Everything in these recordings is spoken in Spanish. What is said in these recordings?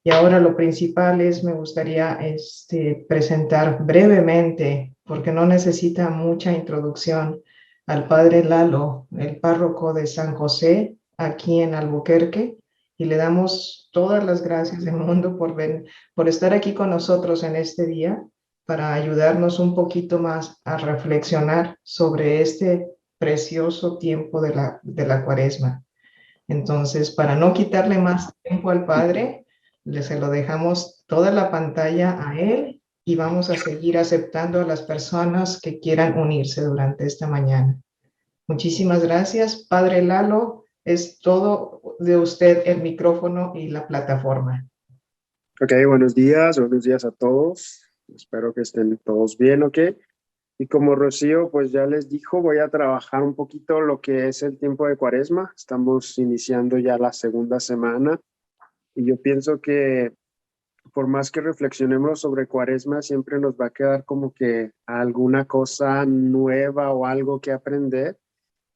Y ahora lo principal es, me gustaría presentar brevemente, porque no necesita mucha introducción, al padre Lalo, el párroco de San José, aquí en Albuquerque, y le damos todas las gracias del mundo por estar aquí con nosotros en este día, para ayudarnos un poquito más a reflexionar sobre este precioso tiempo de la Cuaresma. Entonces, para no quitarle más tiempo al padre, se lo dejamos toda la pantalla a él y vamos a seguir aceptando a las personas que quieran unirse durante esta mañana. Muchísimas gracias, padre Lalo. Es todo de usted el micrófono y la plataforma. Ok, buenos días a todos. Espero que estén todos bien, ¿ok? Y como Rocío, pues ya les dijo, voy a trabajar un poquito lo que es el tiempo de Cuaresma. Estamos iniciando ya la segunda semana y yo pienso que por más que reflexionemos sobre Cuaresma, siempre nos va a quedar como que alguna cosa nueva o algo que aprender.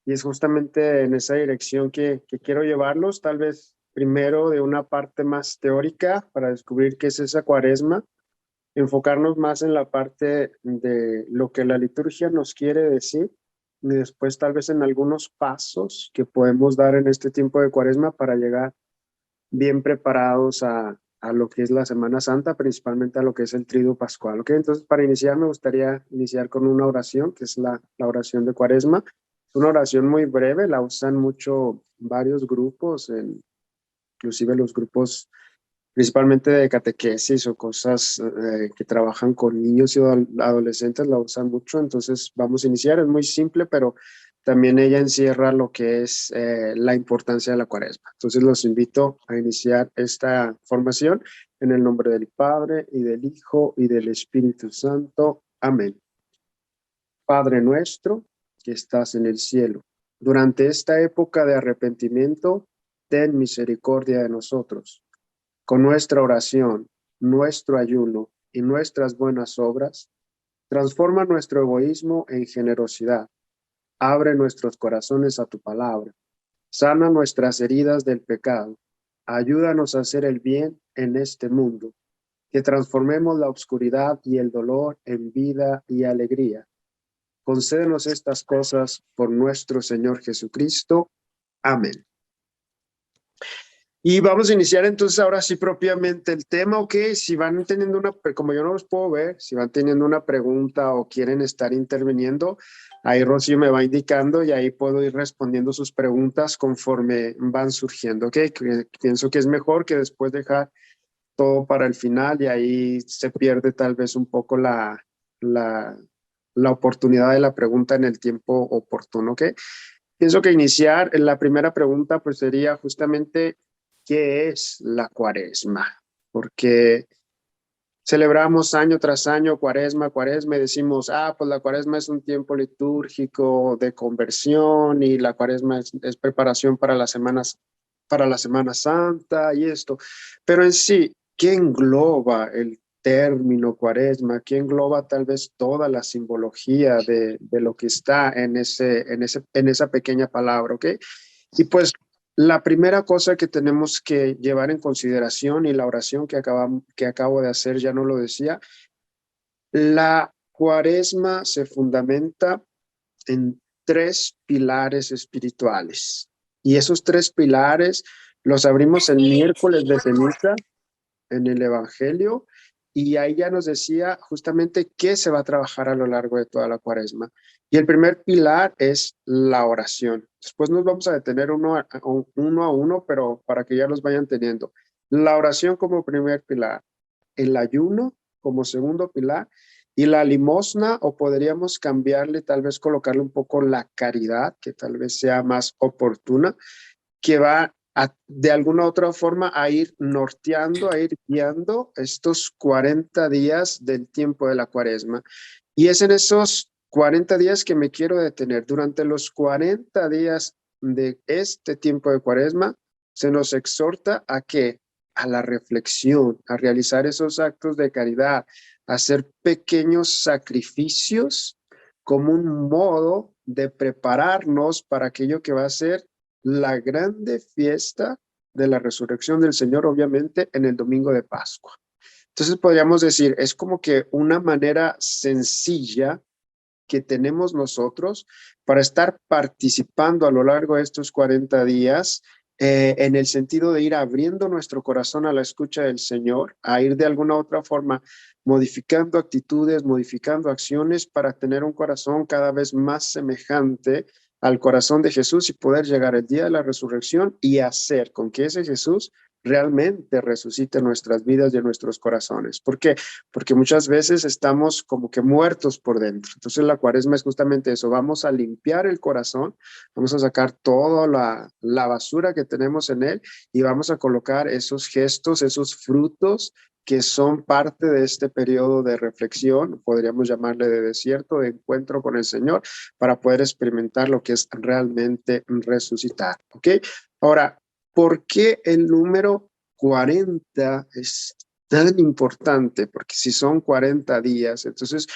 Y es justamente en esa dirección que quiero llevarlos, tal vez primero de una parte más teórica para descubrir qué es esa Cuaresma, enfocarnos más en la parte de lo que la liturgia nos quiere decir y después tal vez en algunos pasos que podemos dar en este tiempo de Cuaresma para llegar bien preparados a lo que es la Semana Santa, principalmente a lo que es el Triduo Pascual. ¿Ok? Entonces, para iniciar, me gustaría iniciar con una oración, que es la oración de Cuaresma. Es una oración muy breve, la usan mucho varios grupos, inclusive los grupos principalmente de catequesis o cosas que trabajan con niños y adolescentes, la usan mucho. Entonces vamos a iniciar, es muy simple, pero también ella encierra lo que es la importancia de la Cuaresma. Entonces los invito a iniciar esta formación en el nombre del Padre y del Hijo y del Espíritu Santo. Amén. Padre nuestro que estás en el cielo, durante esta época de arrepentimiento, ten misericordia de nosotros. Con nuestra oración, nuestro ayuno y nuestras buenas obras, transforma nuestro egoísmo en generosidad. Abre nuestros corazones a tu palabra. Sana nuestras heridas del pecado. Ayúdanos a hacer el bien en este mundo. Que transformemos la oscuridad y el dolor en vida y alegría. Concédenos estas cosas por nuestro Señor Jesucristo. Amén. Y vamos a iniciar entonces ahora sí propiamente el tema, ok, si van teniendo como yo no los puedo ver, si van teniendo una pregunta o quieren estar interviniendo, ahí Rocío me va indicando y ahí puedo ir respondiendo sus preguntas conforme van surgiendo, ok, pienso que es mejor que después dejar todo para el final y ahí se pierde tal vez un poco la, la oportunidad de la pregunta en el tiempo oportuno, ok. Pienso que iniciar la primera pregunta pues sería justamente ¿qué es la Cuaresma? Porque celebramos año tras año Cuaresma, Cuaresma y decimos, pues la Cuaresma es un tiempo litúrgico de conversión y la Cuaresma es preparación para la Semana Santa y esto. Pero en sí, ¿qué engloba el término Cuaresma? ¿Qué engloba tal vez toda la simbología de lo que está en esa pequeña palabra? ¿Ok? Y pues la primera cosa que tenemos que llevar en consideración, y la oración que acabo de hacer ya no lo decía, la Cuaresma se fundamenta en tres pilares espirituales. Y esos tres pilares los abrimos el miércoles de ceniza en el Evangelio, y ahí ya nos decía justamente qué se va a trabajar a lo largo de toda la Cuaresma. Y el primer pilar es la oración. Después nos vamos a detener uno a uno, pero para que ya los vayan teniendo. La oración como primer pilar, el ayuno como segundo pilar y la limosna, o podríamos cambiarle, tal vez colocarle un poco la caridad, que tal vez sea más oportuna, que va de alguna otra forma a ir norteando, a ir guiando estos 40 días del tiempo de la Cuaresma. Y es en esos 40 días que me quiero detener. Durante los 40 días de este tiempo de Cuaresma, se nos exhorta a que a la reflexión, a realizar esos actos de caridad, a hacer pequeños sacrificios como un modo de prepararnos para aquello que va a ser la grande fiesta de la resurrección del Señor, obviamente, en el domingo de Pascua. Entonces podríamos decir, es como que una manera sencilla que tenemos nosotros para estar participando a lo largo de estos 40 días en el sentido de ir abriendo nuestro corazón a la escucha del Señor, a ir de alguna u otra forma modificando actitudes, modificando acciones para tener un corazón cada vez más semejante al corazón de Jesús y poder llegar el día de la resurrección y hacer con que ese Jesús realmente resucite nuestras vidas y en nuestros corazones. ¿Por qué? Porque muchas veces estamos como que muertos por dentro. Entonces la cuaresma es justamente eso, vamos a limpiar el corazón, vamos a sacar toda la basura que tenemos en él y vamos a colocar esos gestos, esos frutos que son parte de este periodo de reflexión, podríamos llamarle de desierto, de encuentro con el Señor, para poder experimentar lo que es realmente resucitar. ¿Ok? Ahora, ¿por qué el número 40 es tan importante? Porque si son 40 días, entonces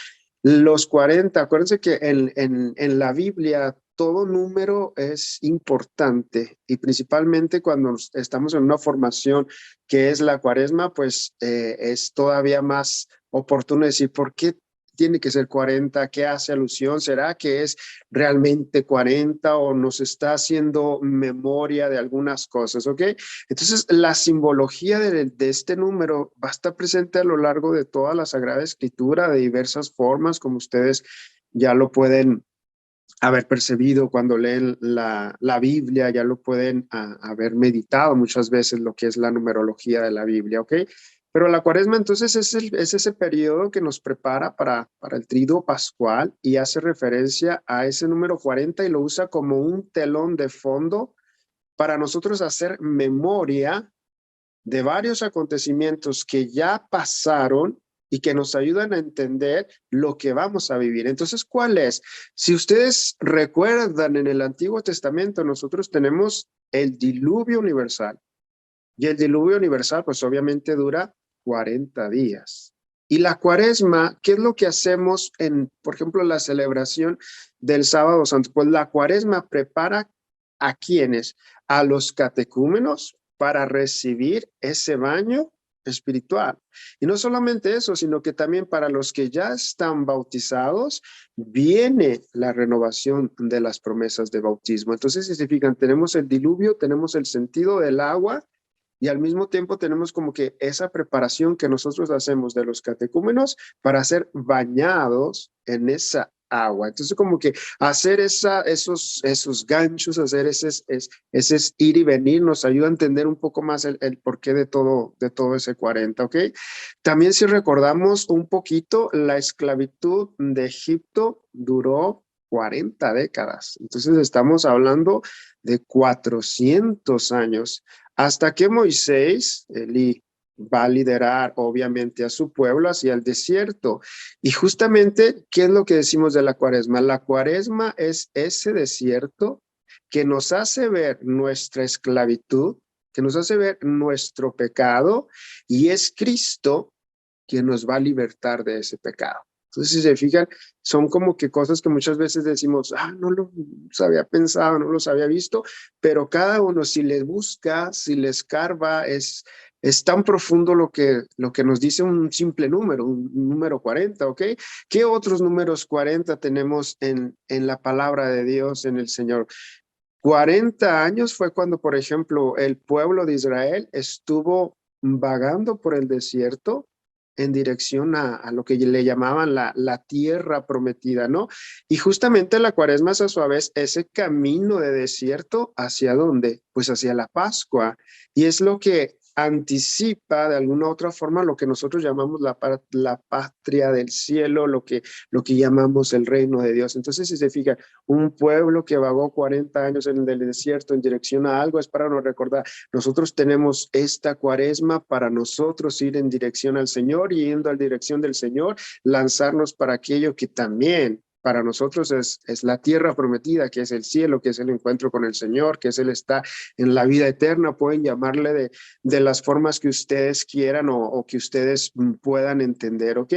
los 40, acuérdense que en la Biblia todo número es importante y principalmente cuando estamos en una formación que es la cuaresma, pues es todavía más oportuno decir, ¿por qué tiene que ser 40? ¿Qué hace alusión? ¿Será que es realmente 40 o nos está haciendo memoria de algunas cosas? ¿Ok? Entonces, la simbología de este número va a estar presente a lo largo de toda la Sagrada Escritura de diversas formas, como ustedes ya lo pueden haber percibido cuando leen la Biblia, ya lo pueden haber meditado muchas veces lo que es la numerología de la Biblia, ¿ok? Pero la cuaresma entonces es ese periodo que nos prepara para el triduo pascual y hace referencia a ese número 40 y lo usa como un telón de fondo para nosotros hacer memoria de varios acontecimientos que ya pasaron y que nos ayudan a entender lo que vamos a vivir. Entonces, ¿cuál es? Si ustedes recuerdan, en el Antiguo Testamento nosotros tenemos el diluvio universal y el diluvio universal pues obviamente dura 40 días. Y la cuaresma, ¿qué es lo que hacemos en, por ejemplo, la celebración del Sábado Santo? Pues la cuaresma prepara a quienes, a los catecúmenos para recibir ese baño espiritual. Y no solamente eso, sino que también para los que ya están bautizados, viene la renovación de las promesas de bautismo. Entonces, si se fijan, tenemos el diluvio, tenemos el sentido del agua, y al mismo tiempo tenemos como que esa preparación que nosotros hacemos de los catecúmenos para ser bañados en esa agua. Entonces como que hacer esos ganchos, hacer ese ir y venir nos ayuda a entender un poco más el porqué de todo ese 40, ¿ok? También si recordamos un poquito, la esclavitud de Egipto duró 40 décadas. Entonces estamos hablando de 400 años. Hasta que Moisés, Elí, va a liderar obviamente a su pueblo hacia el desierto. Y justamente, ¿qué es lo que decimos de la cuaresma? La cuaresma es ese desierto que nos hace ver nuestra esclavitud, que nos hace ver nuestro pecado, y es Cristo quien nos va a libertar de ese pecado. Entonces, si se fijan, son como que cosas que muchas veces decimos, no los había pensado, no los había visto, pero cada uno, si les busca, si les escarba, es tan profundo lo que nos dice un simple número, un número 40, ¿ok? ¿Qué otros números 40 tenemos en la palabra de Dios, en el Señor? 40 años fue cuando, por ejemplo, el pueblo de Israel estuvo vagando por el desierto en dirección a lo que le llamaban la tierra prometida, ¿no? Y justamente la cuaresma es a su vez ese camino de desierto, ¿hacia dónde? Pues hacia la Pascua. Y es lo que anticipa de alguna u otra forma lo que nosotros llamamos la patria del cielo, lo que llamamos el reino de Dios. Entonces, si se fija, un pueblo que vagó 40 años en el desierto en dirección a algo es para nos recordar, nosotros tenemos esta cuaresma para nosotros ir en dirección al Señor y yendo a la dirección del Señor, lanzarnos para aquello que también para nosotros es la tierra prometida, que es el cielo, que es el encuentro con el Señor, que es Él está en la vida eterna. Pueden llamarle de las formas que ustedes quieran o que ustedes puedan entender, ¿ok?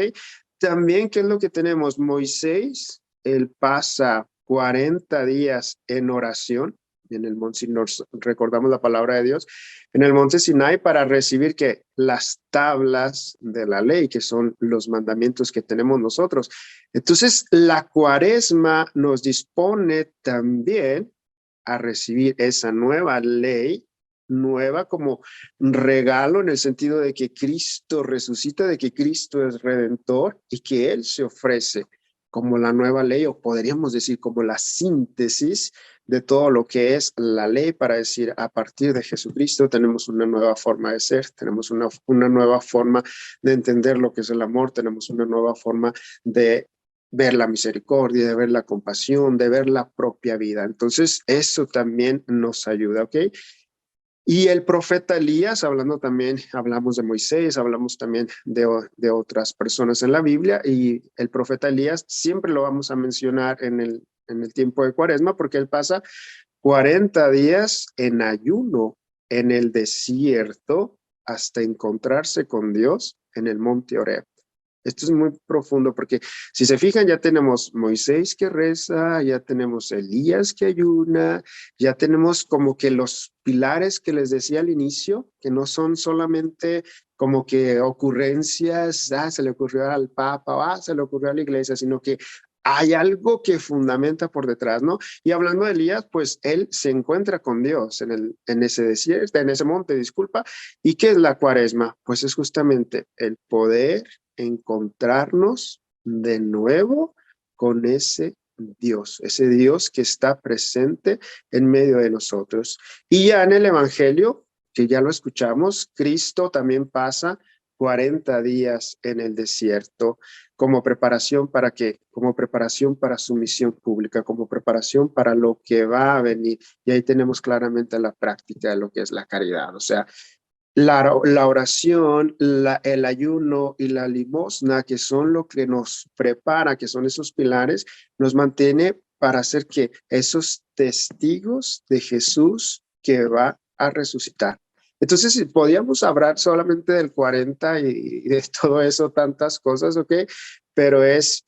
También, ¿qué es lo que tenemos? Moisés, él pasa 40 días en oración. en el monte, si nos recordamos la palabra de Dios, en el monte Sinai para recibir que las tablas de la ley, que son los mandamientos que tenemos nosotros. Entonces, la cuaresma nos dispone también a recibir esa nueva ley, nueva como regalo en el sentido de que Cristo resucita, de que Cristo es redentor y que Él se ofrece como la nueva ley, o podríamos decir como la síntesis de todo lo que es la ley, para decir, a partir de Jesucristo tenemos una nueva forma de ser, tenemos una nueva forma de entender lo que es el amor, tenemos una nueva forma de ver la misericordia, de ver la compasión, de ver la propia vida. Entonces, eso también nos ayuda, ¿ok? Y el profeta Elías, hablando también, hablamos de Moisés, hablamos también de otras personas en la Biblia, y el profeta Elías siempre lo vamos a mencionar en el tiempo de Cuaresma, porque él pasa 40 días en ayuno en el desierto hasta encontrarse con Dios en el monte Oreb. Esto es muy profundo porque si se fijan ya tenemos Moisés que reza, ya tenemos Elías que ayuna, ya tenemos como que los pilares que les decía al inicio, que no son solamente como que ocurrencias, se le ocurrió al Papa, se le ocurrió a la iglesia, sino que hay algo que fundamenta por detrás, ¿no? Y hablando de Elías, pues él se encuentra con Dios en ese desierto, en ese monte, disculpa. ¿Y qué es la cuaresma? Pues es justamente el poder encontrarnos de nuevo con ese Dios que está presente en medio de nosotros. Y ya en el Evangelio, que ya lo escuchamos, Cristo también pasa 40 días en el desierto como preparación para qué, como preparación para su misión pública, como preparación para lo que va a venir. Y ahí tenemos claramente la práctica de lo que es la caridad. O sea, la oración, el ayuno y la limosna, que son lo que nos prepara, que son esos pilares, nos mantiene para ser que esos testigos de Jesús que va a resucitar. Entonces, si podíamos hablar solamente del 40 y de todo eso, tantas cosas, ¿ok? Pero es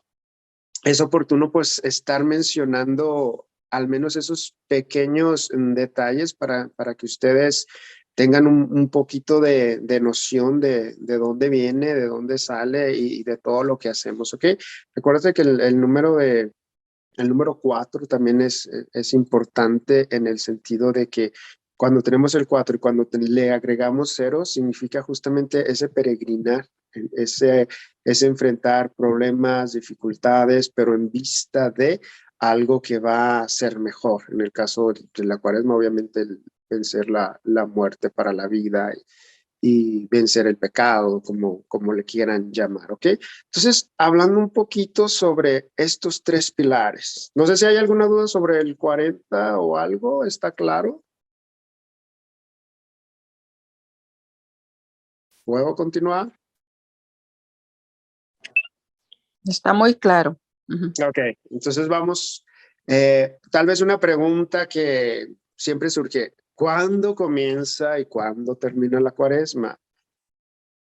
oportuno pues estar mencionando al menos esos pequeños detalles para que ustedes tengan un poquito de noción de dónde viene, de dónde sale y de todo lo que hacemos, ¿ok? Recuerda que el número 4 también es importante en el sentido de que cuando tenemos el 4 y cuando le agregamos 0, significa justamente ese peregrinar, ese, ese enfrentar problemas, dificultades, pero en vista de algo que va a ser mejor. En el caso de la cuaresma, obviamente, vencer la muerte para la vida y vencer el pecado, como le quieran llamar, ¿ok? Entonces, hablando un poquito sobre estos tres pilares. No sé si hay alguna duda sobre el 40 o algo, ¿está claro? ¿Puedo continuar? Está muy claro. Ok, entonces vamos, tal vez una pregunta que siempre surge, ¿cuándo comienza y cuándo termina la cuaresma?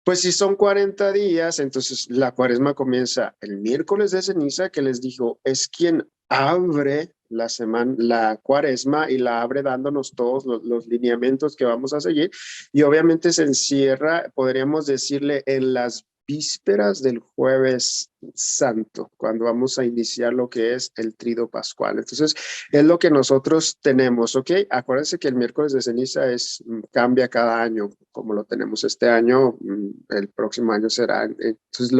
Pues si son 40 días, entonces la cuaresma comienza el miércoles de ceniza, que les dijo, es quien abre la semana, la cuaresma, y la abre dándonos todos los lineamientos que vamos a seguir. Y obviamente se encierra, podríamos decirle, en las vísperas del jueves santo, cuando vamos a iniciar lo que es el trido pascual. Entonces, es lo que nosotros tenemos, ¿ok? Acuérdense que el miércoles de ceniza cambia cada año, como lo tenemos este año, el próximo año será. Entonces,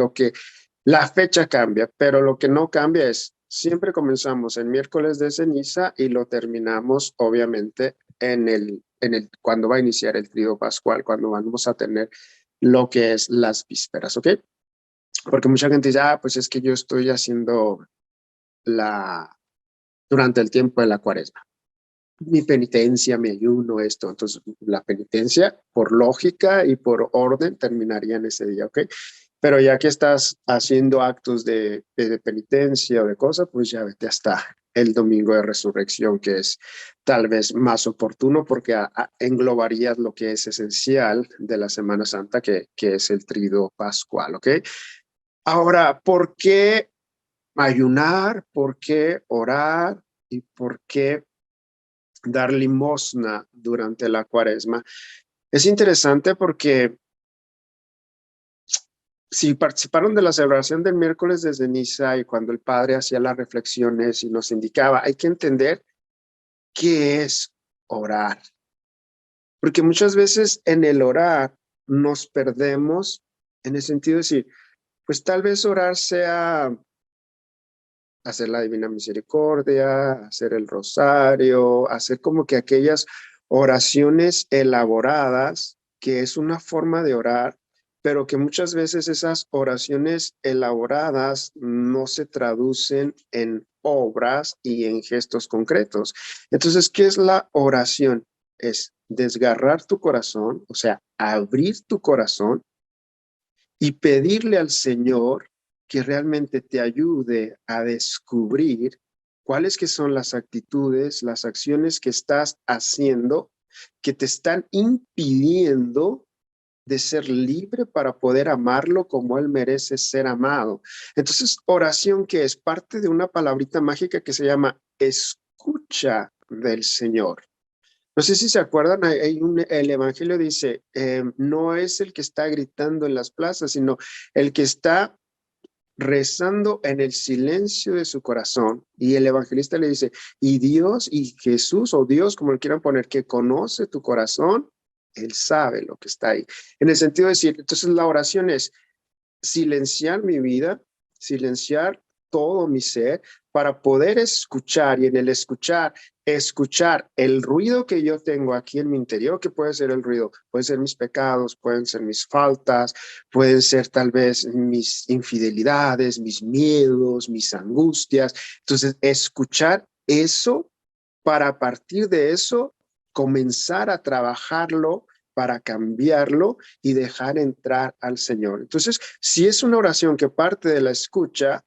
la fecha cambia, pero lo que no cambia es, siempre comenzamos el miércoles de ceniza y lo terminamos, obviamente, cuando va a iniciar el trido pascual, cuando vamos a tener lo que es las vísperas, ¿ok? Porque mucha gente dice, pues es que yo estoy haciendo durante el tiempo de la cuaresma. Mi penitencia, mi ayuno, esto. Entonces, la penitencia, por lógica y por orden, terminaría en ese día, ¿ok? Pero ya que estás haciendo actos de penitencia o de cosas, pues ya vete hasta el domingo de resurrección, que es tal vez más oportuno porque englobarías lo que es esencial de la Semana Santa, que es el trido pascual, ¿ok? Ahora, ¿por qué ayunar? ¿Por qué orar? ¿Y por qué dar limosna durante la Cuaresma. Es interesante porque si participaron de la celebración del miércoles de ceniza y cuando el padre hacía las reflexiones y nos indicaba, hay que entender qué es orar. Porque muchas veces en el orar nos perdemos en el sentido de decir, pues tal vez orar sea hacer la Divina Misericordia, hacer el rosario, hacer como que aquellas oraciones elaboradas, que es una forma de orar, pero que muchas veces esas oraciones elaboradas no se traducen en obras y en gestos concretos. Entonces, ¿qué es la oración? Es desgarrar tu corazón, o sea, abrir tu corazón y pedirle al Señor que realmente te ayude a descubrir cuáles que son las actitudes, las acciones que estás haciendo que te están impidiendo de ser libre para poder amarlo como él merece ser amado. Entonces, oración que es parte de una palabrita mágica que se llama escucha del Señor. No sé si se acuerdan, el Evangelio dice, no es el que está gritando en las plazas, sino el que está rezando en el silencio de su corazón. Y el evangelista le dice, y Dios y Jesús, o Dios, como le quieran poner, que conoce tu corazón, él sabe lo que está ahí. En el sentido de decir, entonces la oración es silenciar mi vida, silenciar todo mi ser para poder escuchar y en el escuchar el ruido que yo tengo aquí en mi interior, que puede ser el ruido, pueden ser mis pecados, pueden ser mis faltas, pueden ser tal vez mis infidelidades, mis miedos, mis angustias. Entonces, escuchar eso para a partir de eso comenzar a trabajarlo para cambiarlo y dejar entrar al Señor. Entonces, si es una oración que parte de la escucha,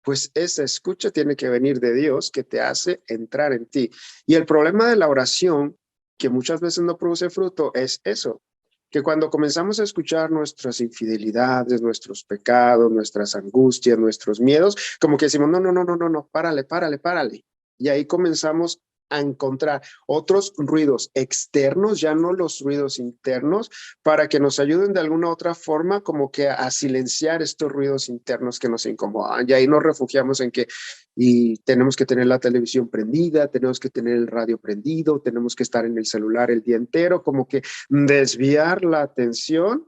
pues esa escucha tiene que venir de Dios que te hace entrar en ti. Y el problema de la oración, que muchas veces no produce fruto, es eso, que cuando comenzamos a escuchar nuestras infidelidades, nuestros pecados, nuestras angustias, nuestros miedos, como que decimos, no, párale. Y ahí comenzamos a encontrar otros ruidos externos, ya no los ruidos internos, para que nos ayuden de alguna otra forma como que a silenciar estos ruidos internos que nos incomodan. Y ahí nos refugiamos en que y tenemos que tener la televisión prendida, tenemos que tener el radio prendido, tenemos que estar en el celular el día entero, como que desviar la atención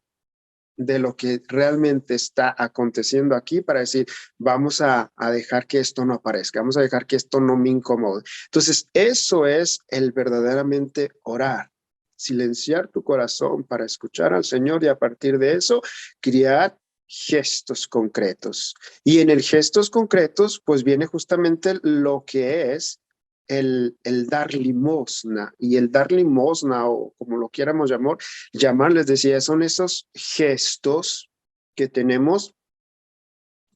de lo que realmente está aconteciendo aquí para decir, vamos a dejar que esto no aparezca, vamos a dejar que esto no me incomode. Entonces, eso es el verdaderamente orar, silenciar tu corazón para escuchar al Señor y a partir de eso, crear gestos concretos. Y en el gestos concretos, pues viene justamente lo que es el dar limosna. Y el dar limosna, o como lo quieramos llamar, les decía, son esos gestos que tenemos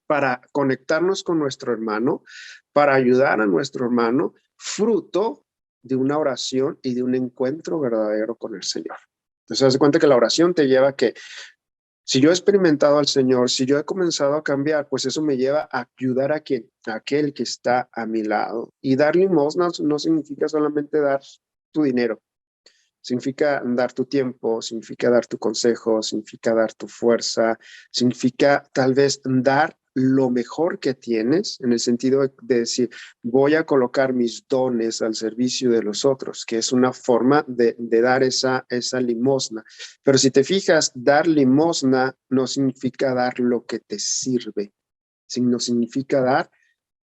para conectarnos con nuestro hermano, para ayudar a nuestro hermano, fruto de una oración y de un encuentro verdadero con el Señor. Entonces, haz de cuenta que la oración te lleva a que si yo he experimentado al Señor, si yo he comenzado a cambiar, pues eso me lleva a ayudar a quien, a aquel que está a mi lado. Y dar limosnas no significa solamente dar tu dinero, significa dar tu tiempo, significa dar tu consejo, significa dar tu fuerza, significa tal vez dar lo mejor que tienes, en el sentido de decir, voy a colocar mis dones al servicio de los otros, que es una forma de dar esa limosna. Pero si te fijas, dar limosna no significa dar lo que te sirve, sino significa dar,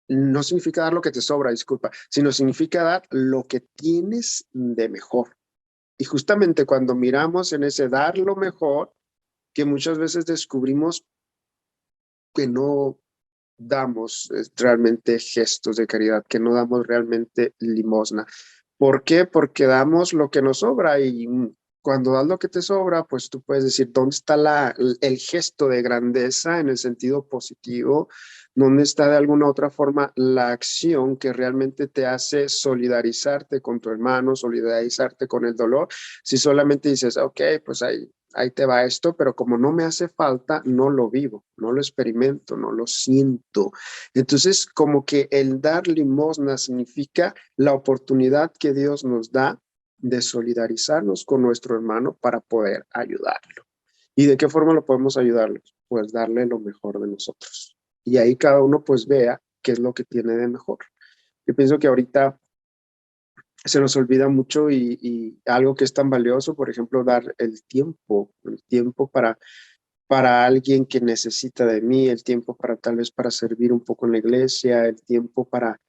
no significa dar lo que te sobra, disculpa, sino significa dar lo que tienes de mejor. Y justamente cuando miramos en ese dar lo mejor, que muchas veces descubrimos que no damos realmente gestos de caridad, que no damos realmente limosna. ¿Por qué? Porque damos lo que nos sobra y cuando das lo que te sobra, pues tú puedes decir, ¿dónde está el gesto de grandeza en el sentido positivo? ¿Dónde está de alguna otra forma la acción que realmente te hace solidarizarte con tu hermano, solidarizarte con el dolor? Si solamente dices, ok, pues ahí te va esto, pero como no me hace falta, no lo vivo, no lo experimento, no lo siento. Entonces, como que el dar limosna significa la oportunidad que Dios nos da de solidarizarnos con nuestro hermano para poder ayudarlo. ¿Y de qué forma lo podemos ayudarlo? Pues darle lo mejor de nosotros. Y ahí cada uno pues vea qué es lo que tiene de mejor. Yo pienso que ahorita se nos olvida mucho y algo que es tan valioso, por ejemplo, dar el tiempo para alguien que necesita de mí, el tiempo para tal vez para servir un poco en la iglesia, el tiempo para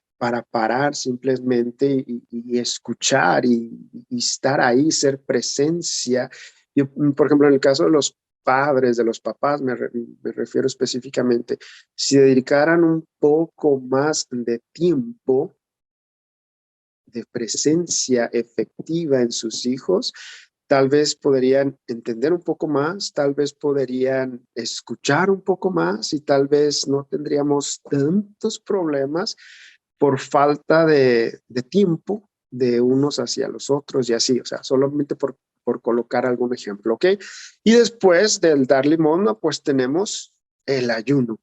parar simplemente y escuchar y estar ahí, ser presencia. Yo, por ejemplo, en el caso de los padres, de los papás, me refiero específicamente, si dedicaran un poco más de tiempo, de presencia efectiva en sus hijos, tal vez podrían entender un poco más, tal vez podrían escuchar un poco más y tal vez no tendríamos tantos problemas por falta de tiempo de unos hacia los otros y así, o sea, solamente por colocar algún ejemplo, ¿ok? Y después del dar limosna, pues tenemos el ayuno.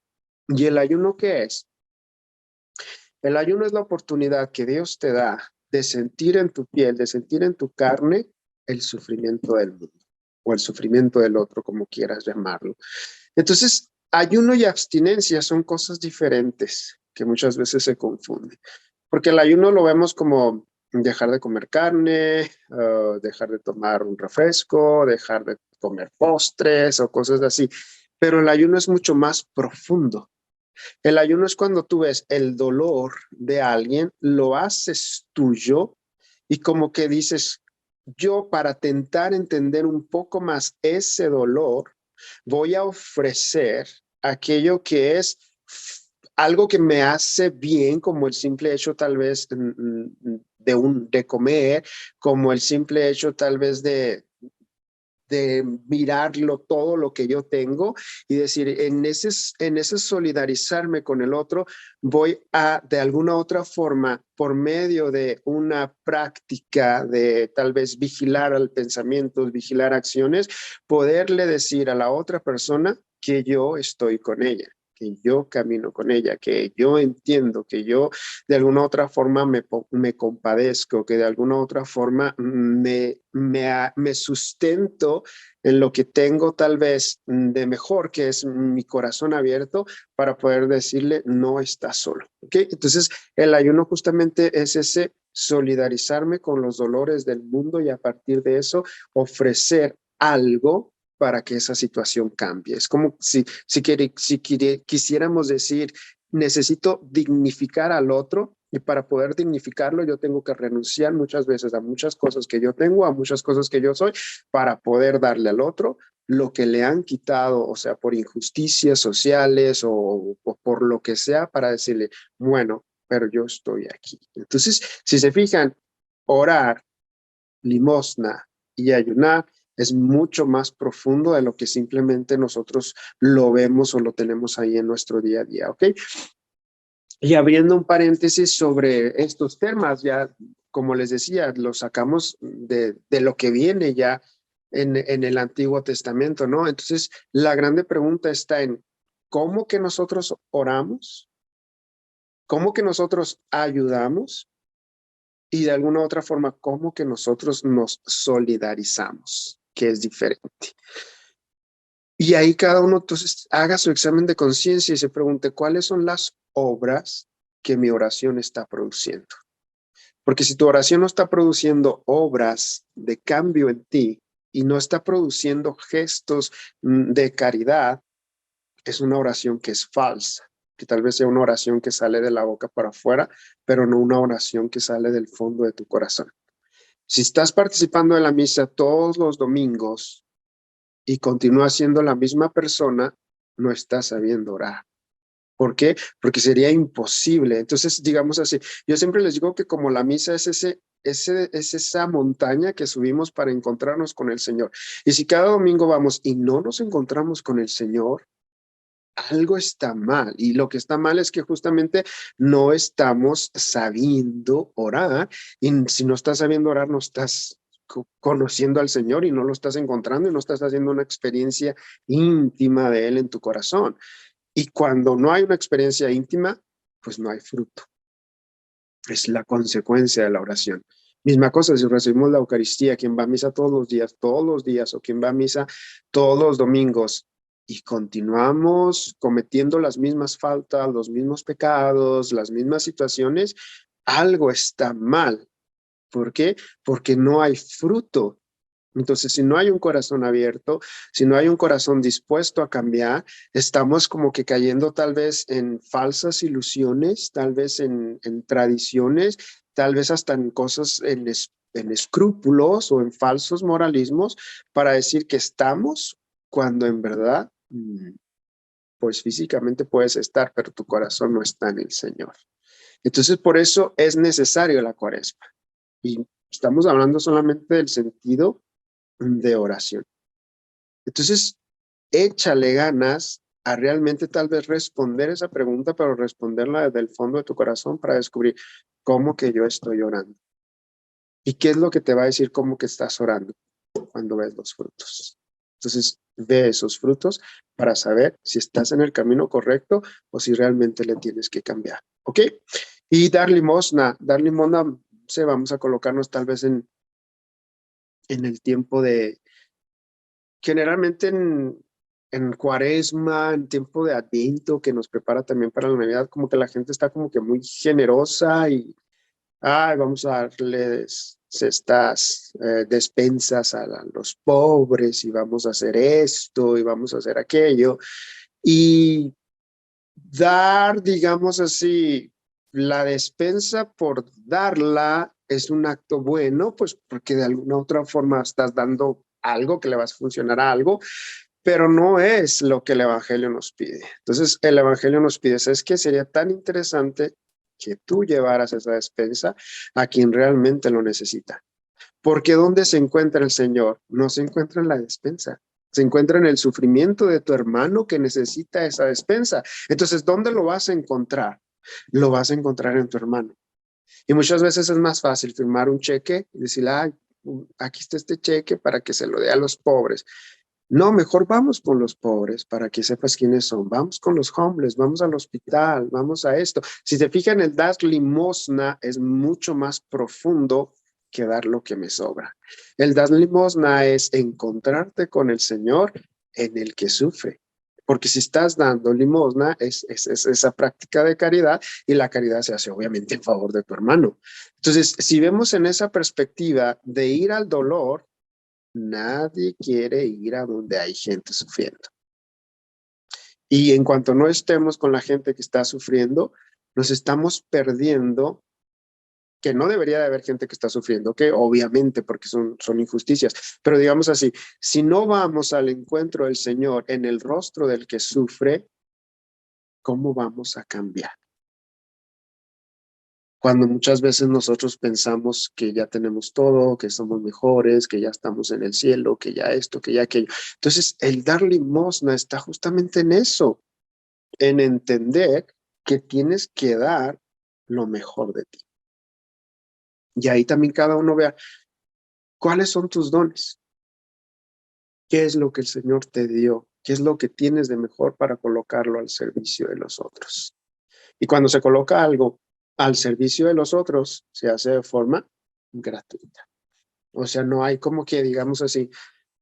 ¿Y el ayuno qué es? El ayuno es la oportunidad que Dios te da de sentir en tu piel, de sentir en tu carne el sufrimiento del mundo o el sufrimiento del otro, como quieras llamarlo. Entonces, ayuno y abstinencia son cosas diferentes que muchas veces se confunden, porque el ayuno lo vemos como dejar de comer carne, dejar de tomar un refresco, dejar de comer postres o cosas así, pero el ayuno es mucho más profundo. El ayuno es cuando tú ves el dolor de alguien, lo haces tuyo y como que dices, yo para tentar entender un poco más ese dolor, voy a ofrecer aquello que es algo que me hace bien, como el simple hecho tal vez de comer, como el simple hecho tal vez de mirarlo todo lo que yo tengo y decir, en ese solidarizarme con el otro, voy a, de alguna otra forma, por medio de una práctica de tal vez vigilar al pensamiento, vigilar acciones, poderle decir a la otra persona que yo estoy con ella, que yo camino con ella, que yo entiendo, que yo de alguna otra forma me compadezco, que de alguna otra forma me sustento en lo que tengo tal vez de mejor, que es mi corazón abierto para poder decirle, no estás solo. ¿Okay? Entonces, el ayuno justamente es ese solidarizarme con los dolores del mundo y a partir de eso ofrecer algo para que esa situación cambie. Es como quisiéramos decir, necesito dignificar al otro y para poder dignificarlo yo tengo que renunciar muchas veces a muchas cosas que yo tengo, a muchas cosas que yo soy, para poder darle al otro lo que le han quitado, o sea, por injusticias sociales o por lo que sea, para decirle, bueno, pero yo estoy aquí. Entonces, si se fijan, orar, limosna y ayunar es mucho más profundo de lo que simplemente nosotros lo vemos o lo tenemos ahí en nuestro día a día, ¿ok? Y abriendo un paréntesis sobre estos temas, ya como les decía, los sacamos de lo que viene ya en el Antiguo Testamento, ¿no? Entonces, la grande pregunta está en cómo que nosotros oramos, cómo que nosotros ayudamos y de alguna otra forma, cómo que nosotros nos solidarizamos, que es diferente. Y ahí cada uno entonces haga su examen de conciencia y se pregunte cuáles son las obras que mi oración está produciendo. Porque si tu oración no está produciendo obras de cambio en ti y no está produciendo gestos de caridad, es una oración que es falsa, que tal vez sea una oración que sale de la boca para afuera, pero no una oración que sale del fondo de tu corazón. Si estás participando de la misa todos los domingos y continúas siendo la misma persona, no estás sabiendo orar. ¿Por qué? Porque sería imposible. Entonces, digamos así, yo siempre les digo que como la misa es esa montaña que subimos para encontrarnos con el Señor. Y si cada domingo vamos y no nos encontramos con el Señor, algo está mal. Y lo que está mal es que justamente no estamos sabiendo orar. Y si no estás sabiendo orar, no estás conociendo al Señor y no lo estás encontrando y no estás haciendo una experiencia íntima de Él en tu corazón. Y cuando no hay una experiencia íntima, pues no hay fruto. Es la consecuencia de la oración. Misma cosa, si recibimos la Eucaristía, quien va a misa todos los días, o quien va a misa todos los domingos, y continuamos cometiendo las mismas faltas, los mismos pecados, las mismas situaciones, algo está mal. ¿Por qué? Porque no hay fruto. Entonces, si no hay un corazón abierto, si no hay un corazón dispuesto a cambiar, estamos como que cayendo tal vez en falsas ilusiones, tal vez en tradiciones, tal vez hasta en cosas, en escrúpulos o en falsos moralismos para decir que estamos cuando en verdad, pues físicamente puedes estar, pero tu corazón no está en el Señor. Entonces, por eso es necesario la cuaresma. Y estamos hablando solamente del sentido de oración. Entonces, échale ganas a realmente tal vez responder esa pregunta, pero responderla desde el fondo de tu corazón para descubrir cómo que yo estoy orando. ¿Y qué es lo que te va a decir cómo que estás orando cuando ves los frutos? Entonces, ve esos frutos para saber si estás en el camino correcto o si realmente le tienes que cambiar. ¿Ok? Y dar limosna, vamos a colocarnos tal vez en el tiempo de, generalmente en Cuaresma, en tiempo de Adviento, que nos prepara también para la Navidad, como que la gente está como que muy generosa y vamos a darles estas despensas a los pobres y vamos a hacer esto y vamos a hacer aquello. Y dar, digamos así, la despensa por darla es un acto bueno, pues porque de alguna otra forma estás dando algo que le va a funcionar a algo, pero no es lo que el Evangelio nos pide. Entonces, el Evangelio nos pide, ¿sabes qué? Sería tan interesante que tú llevaras esa despensa a quien realmente lo necesita. Porque ¿dónde se encuentra el Señor? No se encuentra en la despensa. Se encuentra en el sufrimiento de tu hermano que necesita esa despensa. Entonces, ¿dónde lo vas a encontrar? Lo vas a encontrar en tu hermano. Y muchas veces es más fácil firmar un cheque y decir, aquí está este cheque para que se lo dé a los pobres. No, mejor vamos con los pobres para que sepas quiénes son. Vamos con los homeless, vamos al hospital, vamos a esto. Si te fijan, el dar limosna es mucho más profundo que dar lo que me sobra. El dar limosna es encontrarte con el Señor en el que sufre. Porque si estás dando limosna, es esa práctica de caridad y la caridad se hace obviamente en favor de tu hermano. Entonces, si vemos en esa perspectiva de ir al dolor, nadie quiere ir a donde hay gente sufriendo. Y en cuanto no estemos con la gente que está sufriendo, nos estamos perdiendo, que no debería de haber gente que está sufriendo, que obviamente porque son injusticias, pero digamos así, si no vamos al encuentro del Señor en el rostro del que sufre, ¿cómo vamos a cambiar? Cuando muchas veces nosotros pensamos que ya tenemos todo, que somos mejores, que ya estamos en el cielo, que ya esto, que ya aquello. Entonces, el dar limosna está justamente en eso, en entender que tienes que dar lo mejor de ti. Y ahí también cada uno vea cuáles son tus dones, qué es lo que el Señor te dio, qué es lo que tienes de mejor para colocarlo al servicio de los otros. Y cuando se coloca algo al servicio de los otros, se hace de forma gratuita. O sea, no hay como que digamos así,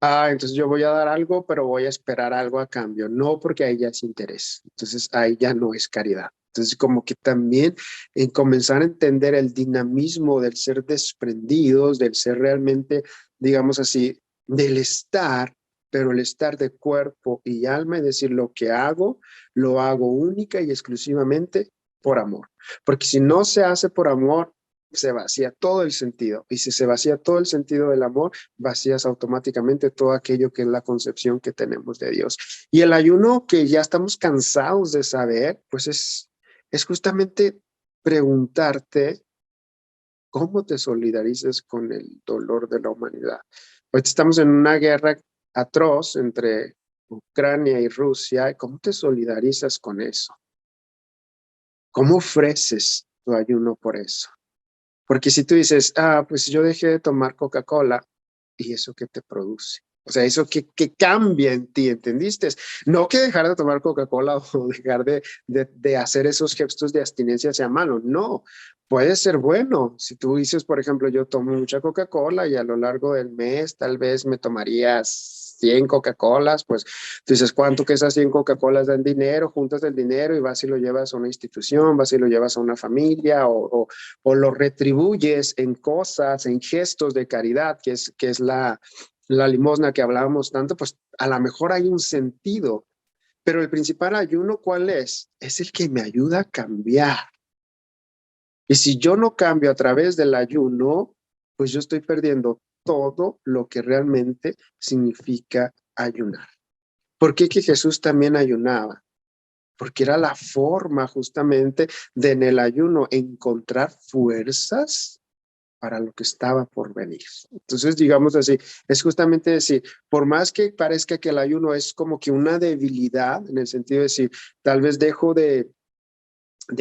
entonces yo voy a dar algo, pero voy a esperar algo a cambio. No, porque ahí ya es interés. Entonces ahí ya no es caridad. Entonces como que también en comenzar a entender el dinamismo del ser desprendidos, del ser realmente, digamos así, del estar, pero el estar de cuerpo y alma, es decir, lo que hago, lo hago única y exclusivamente por amor. Porque si no se hace por amor, se vacía todo el sentido. Y si se vacía todo el sentido del amor, vacías automáticamente todo aquello que es la concepción que tenemos de Dios. Y el ayuno que ya estamos cansados de saber, pues es justamente preguntarte cómo te solidarizas con el dolor de la humanidad. Ahorita estamos en una guerra atroz entre Ucrania y Rusia. ¿Cómo te solidarizas con eso? ¿Cómo ofreces tu ayuno por eso? Porque si tú dices, pues yo dejé de tomar Coca-Cola, ¿y eso qué te produce? O sea, eso que cambia en ti, ¿entendiste? No que dejar de tomar Coca-Cola o dejar de hacer esos gestos de abstinencia sea malo, no, puede ser bueno. Si tú dices, por ejemplo, yo tomo mucha Coca-Cola y a lo largo del mes tal vez me tomarías 100 Coca-Colas, pues tú dices, ¿cuánto que esas 100 Coca-Colas dan dinero? Juntas el dinero y vas y lo llevas a una institución, vas y lo llevas a una familia o lo retribuyes en cosas, en gestos de caridad, que es la limosna que hablábamos tanto, pues a lo mejor hay un sentido, pero el principal ayuno, ¿cuál es? Es el que me ayuda a cambiar. Y si yo no cambio a través del ayuno, pues yo estoy perdiendo todo lo que realmente significa ayunar. ¿Por qué que Jesús también ayunaba? Porque era la forma justamente de en el ayuno encontrar fuerzas para lo que estaba por venir. Entonces, digamos así, es justamente decir, por más que parezca que el ayuno es como que una debilidad, en el sentido de decir, tal vez dejo de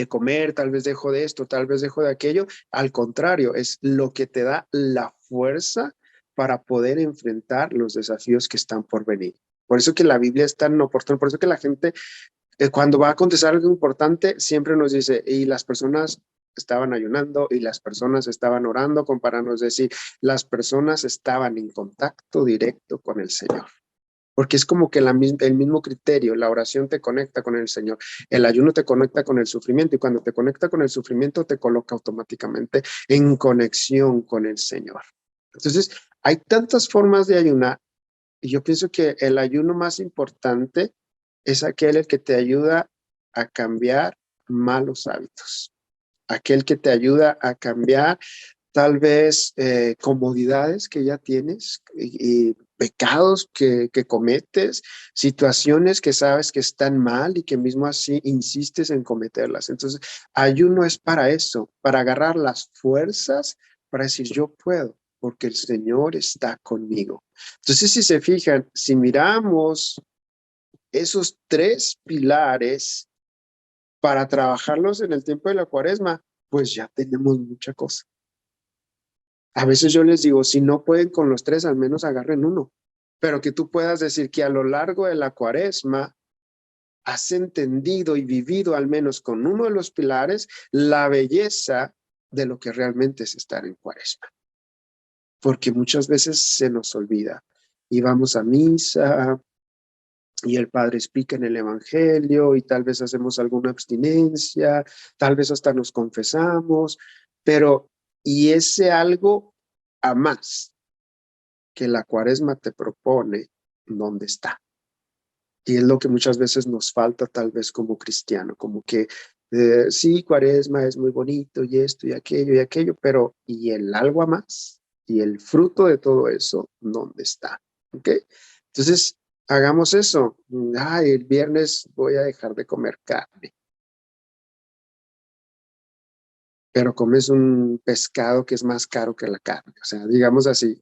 comer, tal vez dejo de esto, tal vez dejo de aquello, al contrario, es lo que te da la fuerza para poder enfrentar los desafíos que están por venir. Por eso que la Biblia es tan oportuna, por eso que la gente cuando va a acontecer algo importante, siempre nos dice, y las personas estaban ayunando y las personas estaban orando, para nos decir, las personas estaban en contacto directo con el Señor. Porque es como que el mismo criterio, la oración te conecta con el Señor, el ayuno te conecta con el sufrimiento y cuando te conecta con el sufrimiento te coloca automáticamente en conexión con el Señor. Entonces, hay tantas formas de ayunar y yo pienso que el ayuno más importante es aquel el que te ayuda a cambiar malos hábitos, aquel que te ayuda a cambiar tal vez comodidades que ya tienes y pecados que cometes, situaciones que sabes que están mal y que mismo así insistes en cometerlas. Entonces, ayuno es para eso, para agarrar las fuerzas, para decir yo puedo, porque el Señor está conmigo. Entonces, si se fijan, si miramos esos tres pilares para trabajarlos en el tiempo de la Cuaresma, pues ya tenemos mucha cosa. A veces yo les digo, si no pueden con los tres, al menos agarren uno, pero que tú puedas decir que a lo largo de la Cuaresma has entendido y vivido al menos con uno de los pilares la belleza de lo que realmente es estar en Cuaresma. Porque muchas veces se nos olvida y vamos a misa y el Padre explica en el Evangelio y tal vez hacemos alguna abstinencia, tal vez hasta nos confesamos, pero y ese algo a más que la Cuaresma te propone, ¿dónde está? Y es lo que muchas veces nos falta tal vez como cristiano, como que sí, Cuaresma es muy bonito y esto y aquello, pero ¿y el algo a más? ¿Y el fruto de todo eso, dónde está? ¿Ok? Entonces, hagamos eso. El viernes voy a dejar de comer carne. Pero comes un pescado que es más caro que la carne. O sea, digamos así,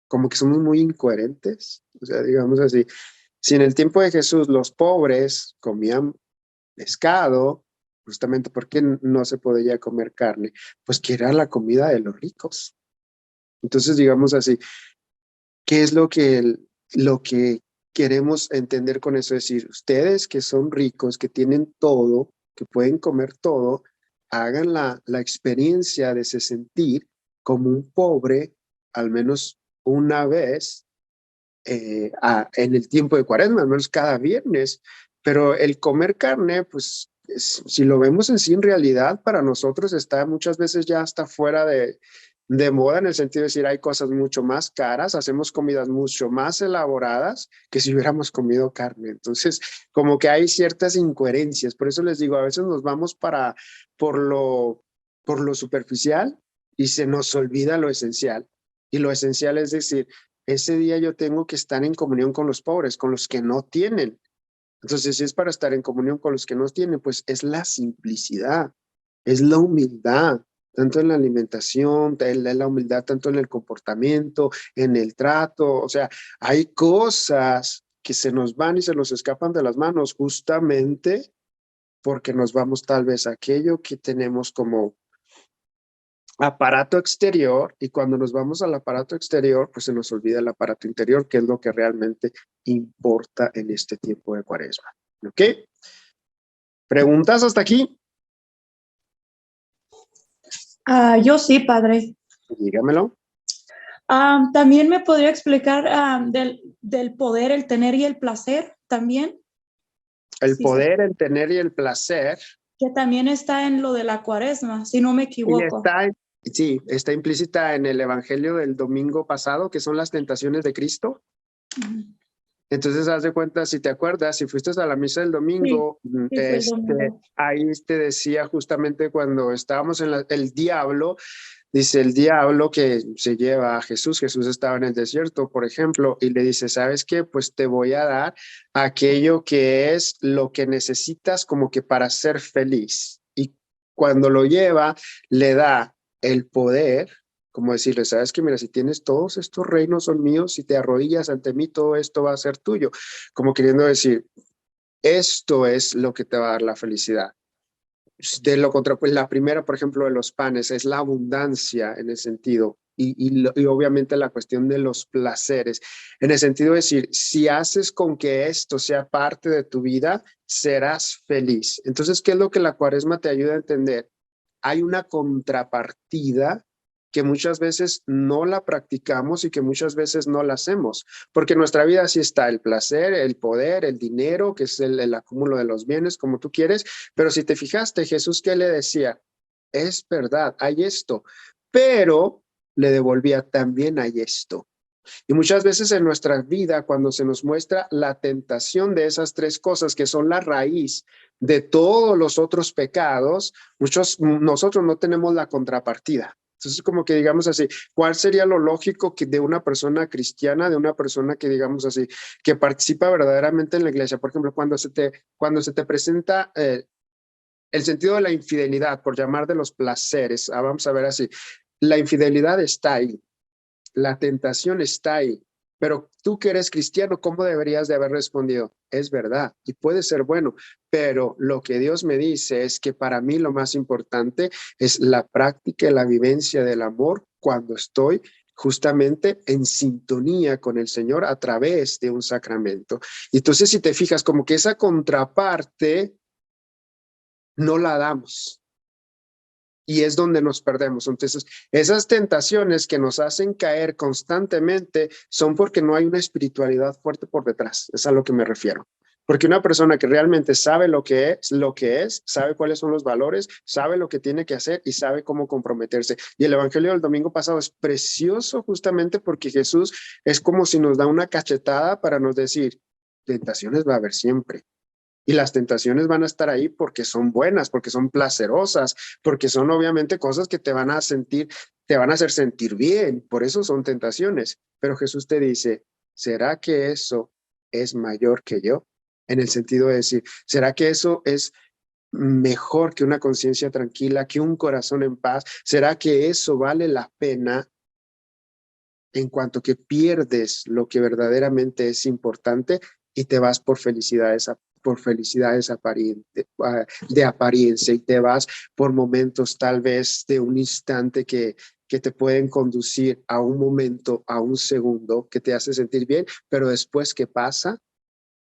como que somos muy incoherentes. O sea, digamos así, si en el tiempo de Jesús los pobres comían pescado, justamente porque no se podía comer carne, pues que era la comida de los ricos. Entonces, digamos así, ¿qué es lo que queremos entender con eso? Es decir, ustedes que son ricos, que tienen todo, que pueden comer todo, hagan la experiencia de se sentir como un pobre, al menos una vez en el tiempo de Cuaresma, al menos cada viernes. Pero el comer carne, pues si lo vemos en sí, en realidad para nosotros está muchas veces ya hasta fuera de moda, en el sentido de decir hay cosas mucho más caras, hacemos comidas mucho más elaboradas que si hubiéramos comido carne. Entonces, como que hay ciertas incoherencias. Por eso les digo, a veces nos vamos por lo superficial y se nos olvida lo esencial. Y lo esencial es decir, ese día yo tengo que estar en comunión con los pobres, con los que no tienen. Entonces, si es para estar en comunión con los que no tienen, pues es la simplicidad, es la humildad, tanto en la alimentación, la humildad tanto en el comportamiento, en el trato. O sea, hay cosas que se nos van y se nos escapan de las manos justamente porque nos vamos tal vez a aquello que tenemos como aparato exterior, y cuando nos vamos al aparato exterior, pues se nos olvida el aparato interior, que es lo que realmente importa en este tiempo de Cuaresma. ¿Ok? ¿Preguntas hasta aquí? Yo sí, padre. Dígamelo. También me podría explicar del poder, el tener y el placer también. El Sí, poder, el tener y el placer. que también está en lo de la Cuaresma, si no me Y equivoco. sí, está implícita en el evangelio del domingo pasado, que son las tentaciones de Cristo. Ujú. Entonces, haz de cuenta, si te acuerdas, si fuiste a la misa del domingo, Sí, fue el domingo. ahí te decía justamente cuando estábamos en el diablo, dice el diablo que se lleva a Jesús. Jesús estaba en el desierto, por ejemplo, y le dice, ¿sabes qué? Pues te voy a dar aquello que es lo que necesitas como que para ser feliz. Y cuando lo lleva, le da el poder, como decirle, ¿sabes qué? Mira, si tienes todos estos reinos son míos, si te arrodillas ante mí, todo esto va a ser tuyo. Como queriendo decir, esto es lo que te va a dar la felicidad. De lo contrario, pues la primera, por ejemplo, de los panes es la abundancia en el sentido, y obviamente la cuestión de los placeres, en el sentido de decir, si haces con que esto sea parte de tu vida, serás feliz. Entonces, ¿qué es lo que la Cuaresma te ayuda a entender? Hay una contrapartida que muchas veces no la practicamos y que muchas veces no la hacemos, porque en nuestra vida sí está el placer, el poder, el dinero, que es el acúmulo de los bienes, como tú quieres, pero si te fijaste, Jesús, ¿qué le decía? Es verdad, hay esto, pero le devolvía, también hay esto. Y muchas veces en nuestra vida, cuando se nos muestra la tentación de esas tres cosas que son la raíz de todos los otros pecados, nosotros no tenemos la contrapartida. Entonces, como que digamos así, ¿cuál sería lo lógico que de una persona cristiana, de una persona que digamos así, que participa verdaderamente en la iglesia? Por ejemplo, cuando se te presenta el sentido de la infidelidad, por llamar de los placeres, vamos a ver así, la infidelidad está ahí, la tentación está ahí, pero tú que eres cristiano, ¿cómo deberías de haber respondido? Es verdad, y puede ser bueno, pero lo que Dios me dice es que para mí lo más importante es la práctica y la vivencia del amor cuando estoy justamente en sintonía con el Señor a través de un sacramento. Y entonces, si te fijas, como que esa contraparte no la damos. Y es donde nos perdemos. Entonces, esas tentaciones que nos hacen caer constantemente son porque no hay una espiritualidad fuerte por detrás. Es a lo que me refiero. Porque una persona que realmente sabe lo que es, sabe cuáles son los valores, sabe lo que tiene que hacer y sabe cómo comprometerse. Y el evangelio del domingo pasado es precioso justamente porque Jesús es como si nos da una cachetada para nos decir, tentaciones va a haber siempre. Y las tentaciones van a estar ahí porque son buenas, porque son placerosas, porque son obviamente cosas que te van a hacer sentir bien. Por eso son tentaciones. Pero Jesús te dice, ¿será que eso es mayor que yo? En el sentido de decir, ¿será que eso es mejor que una conciencia tranquila, que un corazón en paz? ¿Será que eso vale la pena en cuanto que pierdes lo que verdaderamente es importante y te vas por felicidades de apariencia, y te vas por momentos tal vez de un instante que te pueden conducir a un momento, a un segundo que te hace sentir bien, pero después que pasa,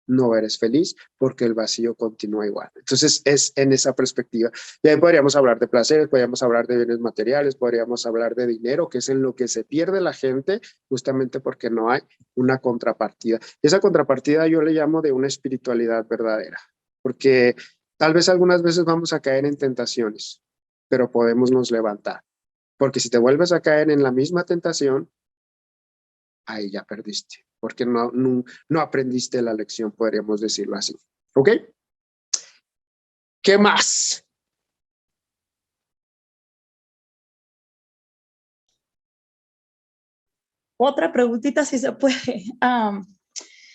no eres feliz porque el vacío continúa igual. Entonces es en esa perspectiva. Y ahí podríamos hablar de placeres, podríamos hablar de bienes materiales, podríamos hablar de dinero, que es en lo que se pierde la gente justamente porque no hay una contrapartida. Esa contrapartida yo le llamo de una espiritualidad verdadera, porque tal vez algunas veces vamos a caer en tentaciones, pero podemos nos levantar. Porque si te vuelves a caer en la misma tentación, ahí ya perdiste, porque no aprendiste la lección, podríamos decirlo así. ¿Ok? ¿Qué más? otra preguntita si se puede.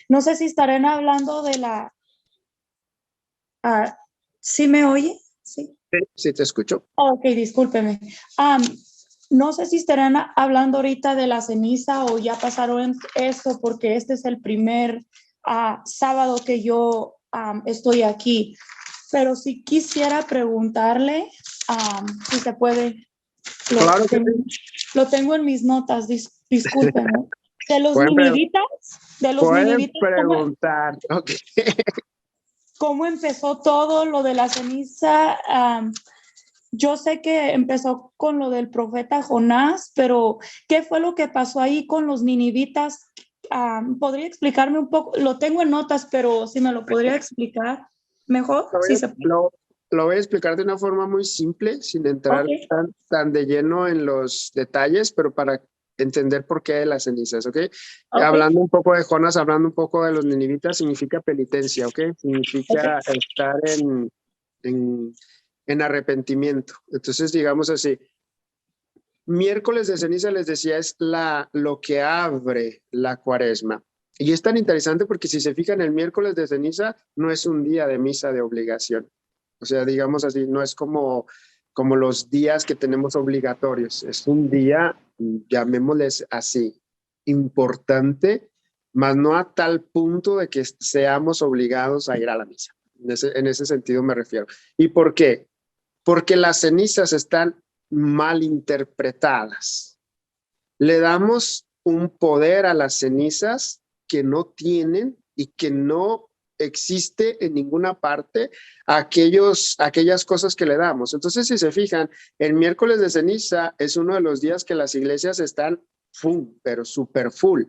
No sé si estarán hablando de la... ¿sí me oye? Sí. Sí, te escucho. Ok, discúlpeme. No sé si estarán hablando ahorita de la ceniza o ya pasaron esto porque este es el primer sábado que yo estoy aquí. Pero si quisiera preguntarle si se puede. Claro que sí. Lo tengo en mis notas, discúlpeme. De los Pueden, ninivitas, pueden ¿cómo, preguntar. Ok. cómo empezó todo lo de la ceniza? Yo sé que empezó con lo del profeta Jonás, pero ¿qué fue lo que pasó ahí con los ninivitas? ¿Podría explicarme un poco? Lo tengo en notas, pero si me lo podría explicar mejor, Lo voy si a, se puede. lo voy a explicar de una forma muy simple, sin entrar Okay. tan de lleno en los detalles, pero para entender por qué de las cenizas, ¿ok? Okay. Hablando un poco de Jonás, hablando un poco de los ninivitas, significa penitencia, ¿ok? Significa estar en arrepentimiento. Entonces, digamos así, miércoles de ceniza, les decía, es lo que abre la cuaresma. Y es tan interesante porque si se fijan, el miércoles de ceniza no es un día de misa de obligación. O sea, digamos así, no es como los días que tenemos obligatorios. Es un día, llamémosles así, importante, mas no a tal punto de que seamos obligados a ir a la misa. En ese sentido me refiero. ¿Y por qué? Porque las cenizas están mal interpretadas. Le damos un poder a las cenizas que no tienen y que no existe en ninguna parte aquellas cosas que le damos. Entonces, si se fijan, el miércoles de ceniza es uno de los días que las iglesias están full, pero super full.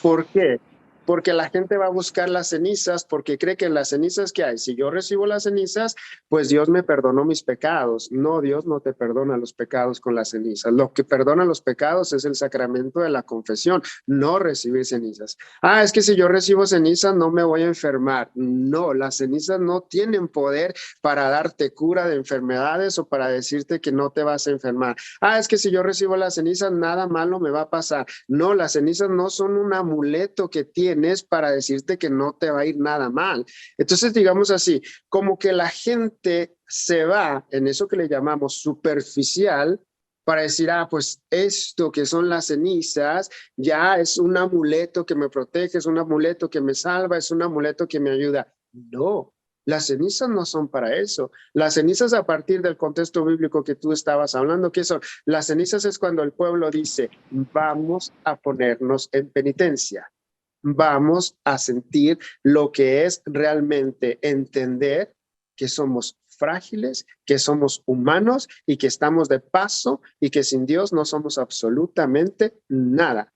¿Por qué? Porque la gente va a buscar las cenizas porque cree que en las cenizas que hay, si yo recibo las cenizas, pues Dios me perdonó mis pecados. No, Dios no te perdona los pecados con las cenizas. Lo que perdona los pecados es el sacramento de la confesión, no recibir cenizas. Es que si yo recibo cenizas no me voy a enfermar. No, las cenizas no tienen poder para darte cura de enfermedades o para decirte que no te vas a enfermar. Es que si yo recibo las cenizas nada malo me va a pasar. No, las cenizas no son un amuleto que tienes para decirte que no te va a ir nada mal. Entonces, digamos así, como que la gente se va en eso que le llamamos superficial para decir, pues esto que son las cenizas ya es un amuleto que me protege, es un amuleto que me salva, es un amuleto que me ayuda. No, las cenizas no son para eso. Las cenizas, a partir del contexto bíblico que tú estabas hablando, ¿qué son? Las cenizas es cuando el pueblo dice, vamos a ponernos en penitencia. Vamos a sentir lo que es realmente entender que somos frágiles, que somos humanos y que estamos de paso y que sin Dios no somos absolutamente nada.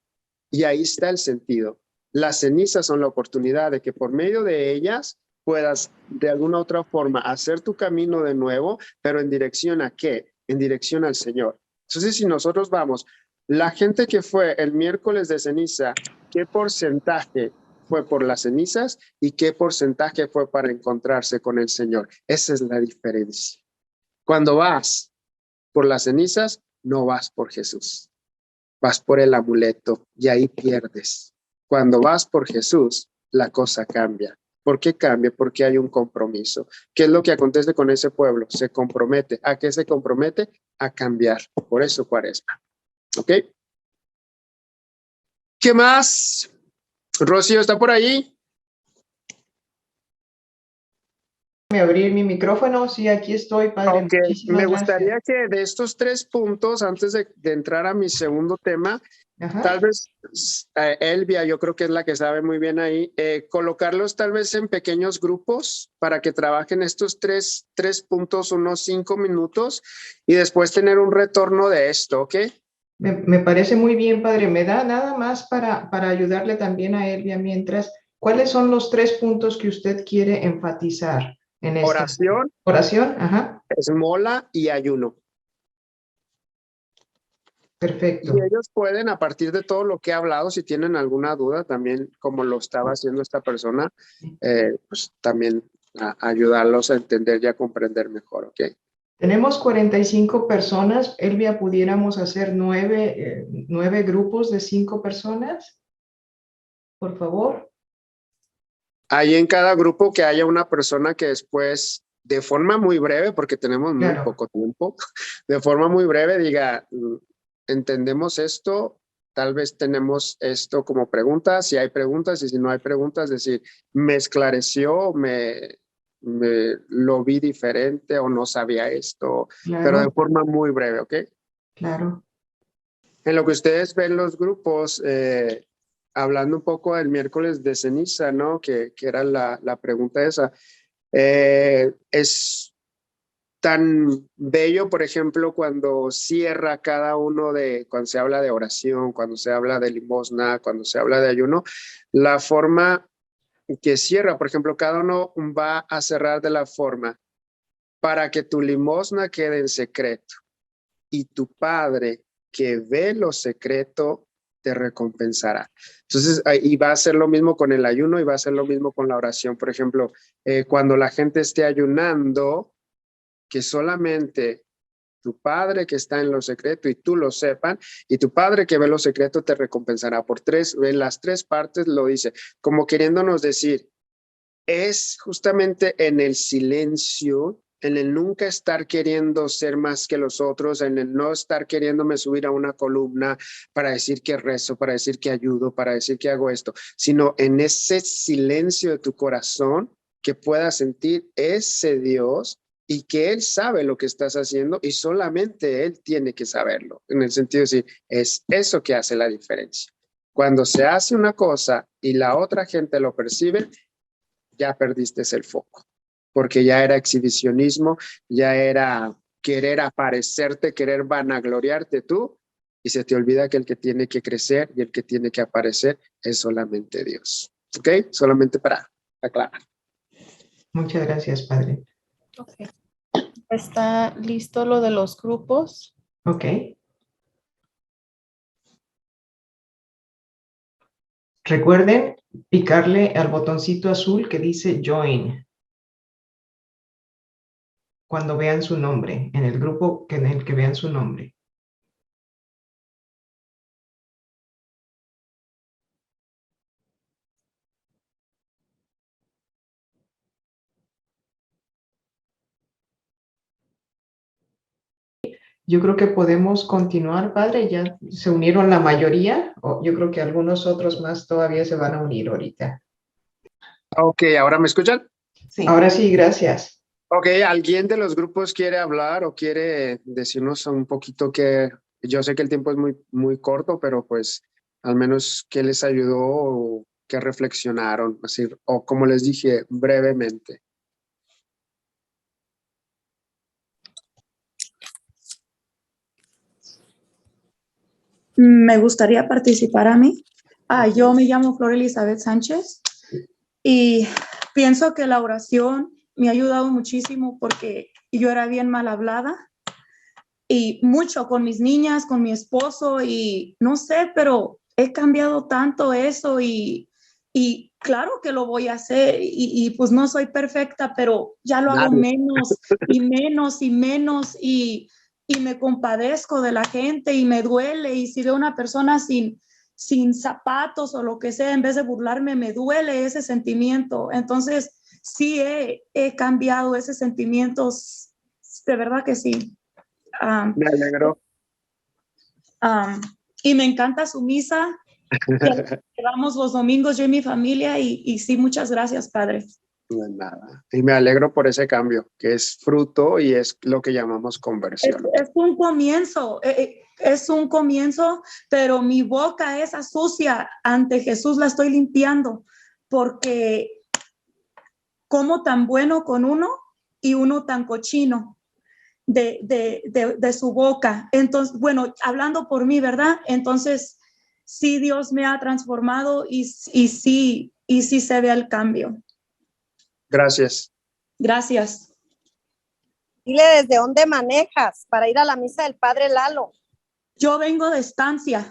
Y ahí está el sentido. Las cenizas son la oportunidad de que por medio de ellas puedas de alguna otra forma hacer tu camino de nuevo, pero ¿en dirección a qué? En dirección al Señor. Entonces, si nosotros vamos, la gente que fue el miércoles de ceniza, ¿qué porcentaje fue por las cenizas y qué porcentaje fue para encontrarse con el Señor? Esa es la diferencia. Cuando vas por las cenizas, no vas por Jesús. Vas por el amuleto y ahí pierdes. Cuando vas por Jesús, la cosa cambia. ¿Por qué cambia? Porque hay un compromiso. ¿Qué es lo que acontece con ese pueblo? Se compromete. ¿A qué se compromete? A cambiar. Por eso Cuaresma. ¿Ok? ¿Qué más? Rocío, ¿está por ahí? Abrir mi micrófono. Sí, aquí estoy, padre. Ok, me Muchísimas gustaría gracias. que de estos 3 puntos, antes de entrar a mi segundo tema, Ajá. tal vez Elvia, yo creo que es la que sabe muy bien ahí, colocarlos tal vez en pequeños grupos para que trabajen estos tres puntos unos 5 minutos y después tener un retorno de esto, ¿ok? Me parece muy bien, padre. Me da nada más para ayudarle también a Elvia mientras. ¿Cuáles son los 3 puntos que usted quiere enfatizar en esta Oración, oración? Ajá, esmola y ayuno. Y perfecto. ellos pueden, a partir de todo lo que he hablado, si tienen alguna duda, también como lo estaba haciendo esta persona, pues también ayudarlos a entender y a comprender mejor, ¿ok? Tenemos 45 personas. Elvia, ¿pudiéramos hacer 9 grupos de 5 personas? Por favor. Ahí en cada grupo que haya una persona que después, de forma muy breve, porque tenemos muy Claro. poco tiempo, de forma muy breve diga, entendemos esto, tal vez tenemos esto como preguntas, si hay preguntas y si no hay preguntas, decir, me esclareció, lo vi diferente o no sabía esto, pero de Claro, forma muy breve, ¿ok? claro. En lo que ustedes ven los grupos, hablando un poco del miércoles de ceniza, ¿no? Que era la pregunta esa. Es tan bello, por ejemplo, cuando cierra cada uno cuando se habla de oración, cuando se habla de limosna, cuando se habla de ayuno, la forma que cierra, por ejemplo, cada uno va a cerrar de la forma para que tu limosna quede en secreto y tu Padre que ve lo secreto te recompensará. Entonces, y va a ser lo mismo con el ayuno y va a ser lo mismo con la oración. Por ejemplo, cuando la gente esté ayunando, que solamente tu Padre que está en lo secreto y tú lo sepan, y tu Padre que ve lo secreto te recompensará. En las 3 partes lo dice, como queriéndonos decir, es justamente en el silencio, en el nunca estar queriendo ser más que los otros, en el no estar queriéndome subir a una columna para decir que rezo, para decir que ayudo, para decir que hago esto, sino en ese silencio de tu corazón que puedas sentir ese Dios y que Él sabe lo que estás haciendo y solamente Él tiene que saberlo, en el sentido de decir, es eso que hace la diferencia. Cuando se hace una cosa y la otra gente lo percibe, ya perdiste el foco, porque ya era exhibicionismo, ya era querer aparecerte, querer vanagloriarte tú, y se te olvida que el que tiene que crecer y el que tiene que aparecer es solamente Dios. ¿Ok? Solamente para aclarar. Muchas gracias, Padre. Okay. ¿Está listo lo de los grupos? Ok. Recuerden picarle al botoncito azul que dice Join cuando vean su nombre, en el grupo en el que vean su nombre. Yo creo que podemos continuar, Padre. Ya se unieron la mayoría, o yo creo que algunos otros más todavía se van a unir ahorita. Ok, ¿ahora me escuchan? Sí. Ahora sí, gracias. Ok, ¿alguien de los grupos quiere hablar o quiere decirnos un poquito que yo sé que el tiempo es muy, muy corto, pero pues al menos qué les ayudó o qué reflexionaron, así, o como les dije brevemente? Me gustaría participar a mí. Yo me llamo Flor Elizabeth Sánchez y pienso que la oración me ha ayudado muchísimo porque yo era bien mal hablada y mucho con mis niñas, con mi esposo y no sé, pero he cambiado tanto eso y claro que lo voy a hacer y pues no soy perfecta, pero ya lo hago menos y menos y menos y me compadezco de la gente y me duele y si veo una persona sin zapatos o lo que sea, en vez de burlarme, me duele ese sentimiento. Entonces, sí he cambiado ese sentimiento, de verdad que sí. Me alegro. Y me encanta su misa. Que vamos los domingos yo y mi familia y sí, muchas gracias, Padre. No es nada. Y me alegro por ese cambio, que es fruto y es lo que llamamos conversión. Es un comienzo, es un comienzo, pero mi boca es sucia. Ante Jesús la estoy limpiando porque como tan bueno con uno y uno tan cochino de su boca. Entonces, bueno, hablando por mí, ¿verdad? Entonces, sí, Dios me ha transformado y sí se ve el cambio. Gracias. Gracias. Dile desde dónde manejas para ir a la misa del Padre Lalo. Yo vengo de estancia,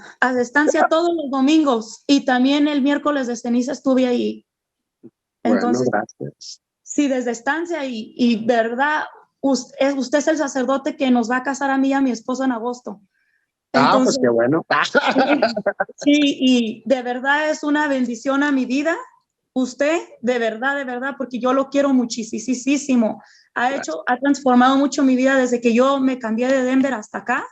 todos los domingos y también el miércoles de ceniza estuve ahí. Entonces, bueno, gracias. sí, desde estancia y verdad, usted es el sacerdote que nos va a casar a mí y a mi esposo en agosto. Pues qué bueno. Sí, y de verdad es una bendición a mi vida. Usted, de verdad, porque yo lo quiero muchísimo. Ha transformado mucho mi vida desde que yo me cambié de Denver hasta acá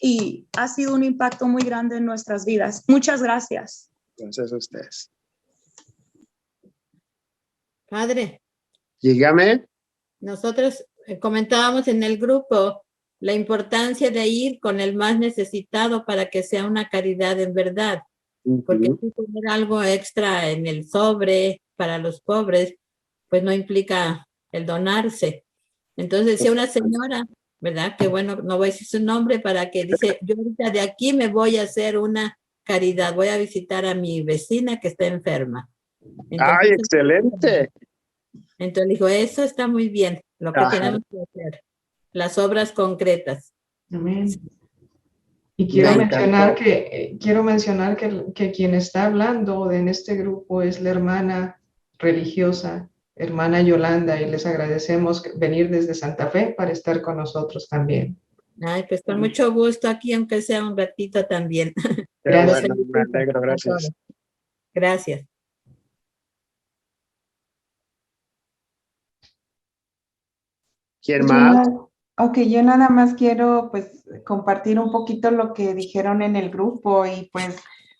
y ha sido un impacto muy grande en nuestras vidas. Muchas gracias. Gracias a ustedes. Padre, Dígame. nosotros comentábamos en el grupo la importancia de ir con el más necesitado para que sea una caridad en verdad. Porque si poner algo extra en el sobre para los pobres, pues no implica el donarse. Entonces decía una señora, ¿verdad? Que bueno, no voy a decir su nombre, para que dice, yo ahorita de aquí me voy a hacer una caridad, voy a visitar a mi vecina que está enferma. Entonces, ¡Ay, excelente! Entonces dijo, eso está muy bien, lo que tenemos que hacer, las obras concretas. Amén. Y Me quiero encantó. mencionar que quien está hablando en este grupo es la hermana religiosa, hermana Yolanda, y les agradecemos venir desde Santa Fe para estar con nosotros también. Ay, pues con mucho gusto aquí, aunque sea un ratito también. Qué Gracias. bueno, me alegro, gracias. Gracias. ¿Quién más? Yo nada más quiero pues compartir un poquito lo que dijeron en el grupo y pues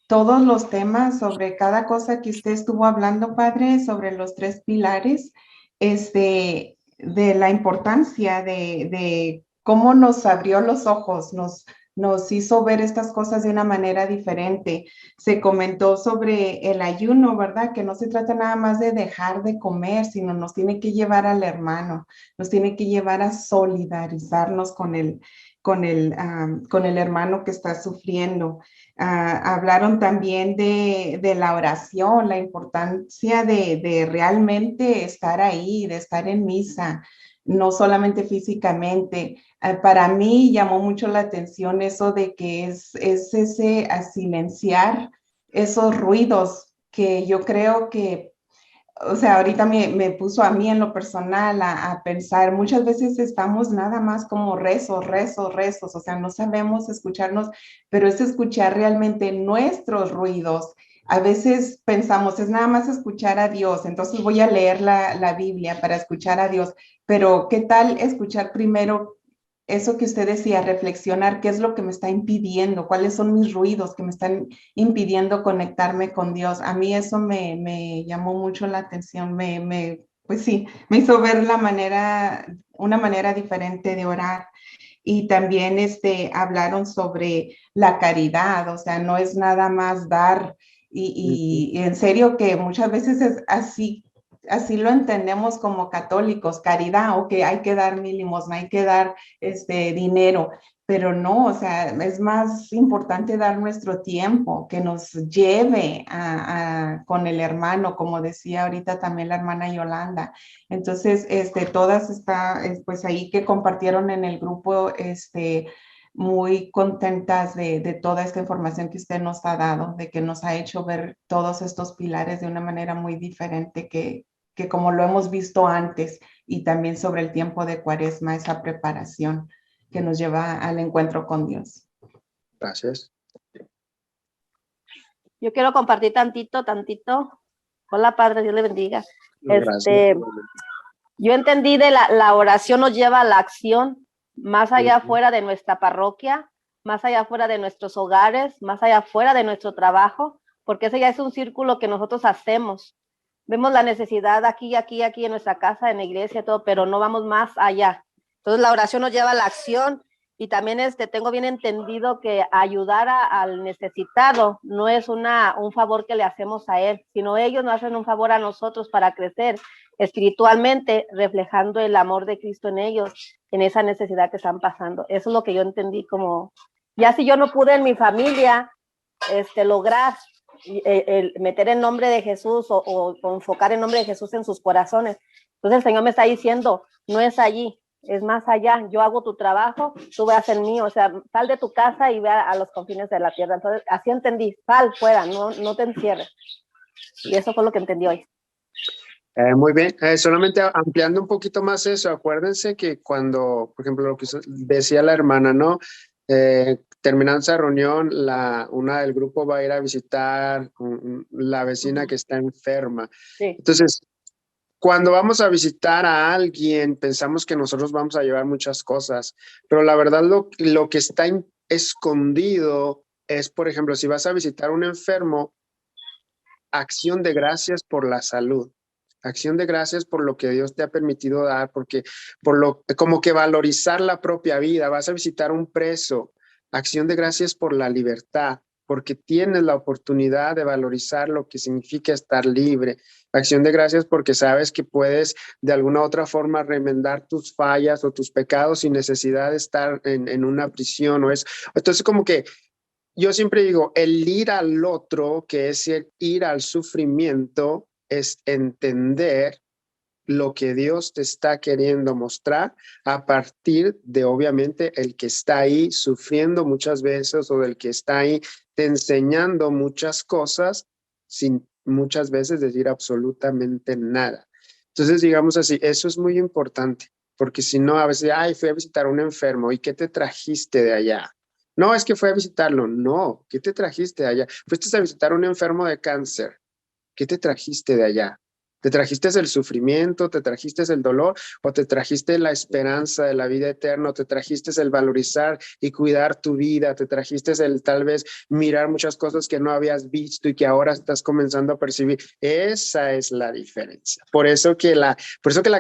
todos los temas sobre cada cosa que usted estuvo hablando, padre, sobre los 3 pilares, de la importancia de cómo nos abrió los ojos, nos hizo ver estas cosas de una manera diferente. Se comentó sobre el ayuno, ¿verdad? Que no se trata nada más de dejar de comer, sino nos tiene que llevar al hermano, nos tiene que llevar a solidarizarnos con el hermano que está sufriendo. Hablaron también de la oración, la importancia de realmente estar ahí, de estar en misa, no solamente físicamente. Para mí llamó mucho la atención eso de que es ese a silenciar esos ruidos que yo creo que, o sea, ahorita me puso a mí en lo personal a pensar, muchas veces estamos nada más como rezos, o sea, no sabemos escucharnos, pero es escuchar realmente nuestros ruidos. A veces pensamos, es nada más escuchar a Dios, entonces voy a leer la Biblia para escuchar a Dios, pero ¿qué tal escuchar primero eso que usted decía, reflexionar qué es lo que me está impidiendo, cuáles son mis ruidos que me están impidiendo conectarme con Dios? A mí eso me llamó mucho la atención, pues sí, me hizo ver una manera diferente de orar. Y también hablaron sobre la caridad, o sea, no es nada más dar, y en serio que muchas veces es así lo entendemos como católicos, caridad, ok, hay que dar mi limosna, hay que dar dinero, pero no, o sea, es más importante dar nuestro tiempo, que nos lleve con el hermano, como decía ahorita también la hermana Yolanda. Entonces, todas pues ahí que compartieron en el grupo, muy contentas de toda esta información que usted nos ha dado, de que nos ha hecho ver todos estos pilares de una manera muy diferente que como lo hemos visto antes, y también sobre el tiempo de Cuaresma, esa preparación que nos lleva al encuentro con Dios. Gracias. Yo quiero compartir tantito. Hola, Padre, Dios le bendiga. Gracias. Yo entendí de la oración nos lleva a la acción, más allá afuera de nuestra parroquia, más allá afuera de nuestros hogares, más allá afuera de nuestro trabajo, porque ese ya es un círculo que nosotros hacemos. Vemos la necesidad aquí en nuestra casa, en la iglesia, todo, pero no vamos más allá. Entonces la oración nos lleva a la acción, y también tengo bien entendido que ayudar al necesitado no es un favor que le hacemos a él, sino ellos nos hacen un favor a nosotros para crecer espiritualmente, reflejando el amor de Cristo en ellos, en esa necesidad que están pasando. Eso es lo que yo entendí, como, ya si yo no pude en mi familia lograr el meter el nombre de Jesús o enfocar el nombre de Jesús en sus corazones, entonces el Señor me está diciendo, no es allí, es más allá. Yo hago tu trabajo, tú veas el mío. O sea, sal de tu casa y ve a los confines de la tierra. Entonces, así entendí, sal fuera, no te encierres. Y eso fue lo que entendí hoy. Muy bien, solamente ampliando un poquito más eso, acuérdense que cuando, por ejemplo, lo que decía la hermana, ¿no? Terminando esa reunión, una del grupo va a ir a visitar la vecina que está enferma. Sí. Entonces, cuando vamos a visitar a alguien, pensamos que nosotros vamos a llevar muchas cosas, pero la verdad lo que está escondido es, por ejemplo, si vas a visitar a un enfermo, acción de gracias por la salud. Acción de gracias por lo que Dios te ha permitido dar, porque como que valorizar la propia vida. Vas a visitar a un preso. Acción de gracias por la libertad, porque tienes la oportunidad de valorizar lo que significa estar libre. Acción de gracias porque sabes que puedes de alguna otra forma remendar tus fallas o tus pecados sin necesidad de estar en una prisión o eso. Entonces, como que yo siempre digo, el ir al otro, que es el ir al sufrimiento, es entender lo que Dios te está queriendo mostrar a partir de, obviamente, el que está ahí sufriendo muchas veces o del que está ahí te enseñando muchas cosas sin muchas veces decir absolutamente nada. Entonces, digamos así, eso es muy importante, porque si no, a veces, ay, fui a visitar a un enfermo, ¿y qué te trajiste de allá? No, es que fui a visitarlo. No, ¿qué te trajiste de allá? Fuiste a visitar a un enfermo de cáncer. ¿Qué te trajiste de allá? ¿Te trajiste el sufrimiento? ¿Te trajiste el dolor? ¿O te trajiste la esperanza de la vida eterna? ¿O te trajiste el valorizar y cuidar tu vida? ¿Te trajiste el tal vez mirar muchas cosas que no habías visto y que ahora estás comenzando a percibir? Esa es la diferencia. Por eso que la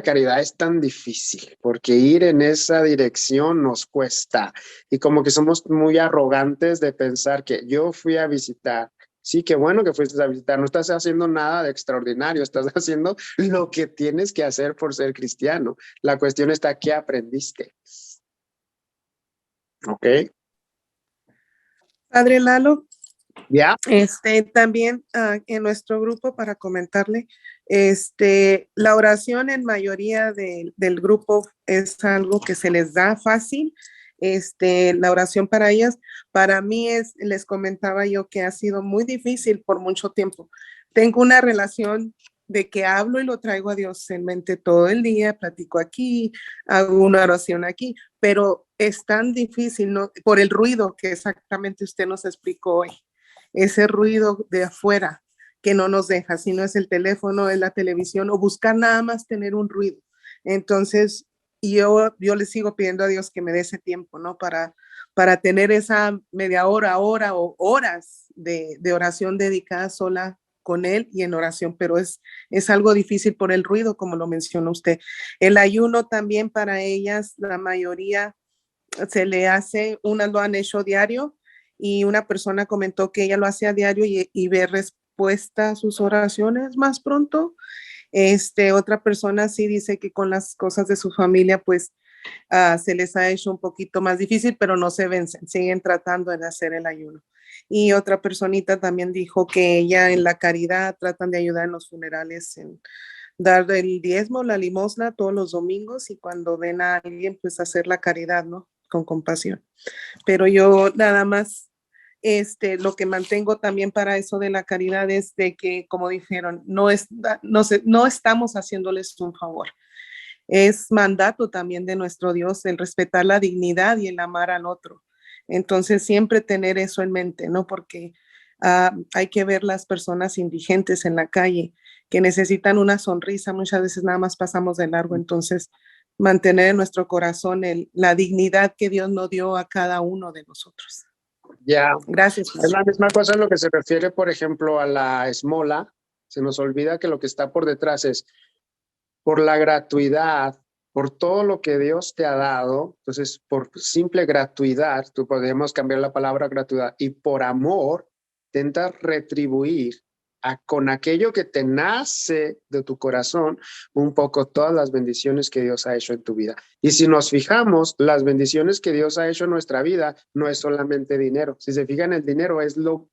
caridad es tan difícil, porque ir en esa dirección nos cuesta. Y como que somos muy arrogantes de pensar que yo fui a visitar. Sí, qué bueno que fuiste a visitar. No estás haciendo nada de extraordinario, estás haciendo lo que tienes que hacer por ser cristiano. La cuestión está, ¿qué aprendiste? ¿Ok? Padre Lalo, ¿Ya? también en nuestro grupo para comentarle, la oración en mayoría del grupo es algo que se les da fácil. La oración para ellas, para mí les comentaba yo que ha sido muy difícil por mucho tiempo. Tengo una relación de que hablo y lo traigo a Dios en mente todo el día, platico aquí, hago una oración aquí, pero es tan difícil, ¿no? Por el ruido que exactamente usted nos explicó hoy, ese ruido de afuera que no nos deja, si no es el teléfono, es la televisión o buscar nada más tener un ruido. Entonces, yo le sigo pidiendo a Dios que me dé ese tiempo, ¿no? Para tener esa media hora o horas de oración dedicada sola con Él y en oración, pero es algo difícil por el ruido, como lo mencionó usted. El ayuno también para ellas, la mayoría se le hace, unas lo han hecho diario y una persona comentó que ella lo hace a diario y ve respuesta a sus oraciones más pronto. Otra persona sí dice que con las cosas de su familia, pues se les ha hecho un poquito más difícil, pero no se vencen, siguen tratando de hacer el ayuno. Y otra personita también dijo que ella en la caridad tratan de ayudar en los funerales, en dar el diezmo, la limosna todos los domingos y cuando ven a alguien, pues hacer la caridad, ¿no? Con compasión. Pero yo nada más, lo que mantengo también para eso de la caridad es de que, como dijeron, no estamos haciéndoles un favor. Es mandato también de nuestro Dios el respetar la dignidad y el amar al otro. Entonces, siempre tener eso en mente, ¿no? Porque hay que ver las personas indigentes en la calle que necesitan una sonrisa, muchas veces nada más pasamos de largo, entonces mantener en nuestro corazón la dignidad que Dios nos dio a cada uno de nosotros. Ya. Gracias. Es la misma cosa en lo que se refiere, por ejemplo, a la esmola. Se nos olvida que lo que está por detrás es por la gratuidad, por todo lo que Dios te ha dado. Entonces, por simple gratuidad, tú podemos cambiar la palabra gratuidad, y por amor, intentas retribuir con aquello que te nace de tu corazón un poco todas las bendiciones que Dios ha hecho en tu vida. Y si nos fijamos, las bendiciones que Dios ha hecho en nuestra vida no es solamente dinero. Si se fijan, el dinero es lo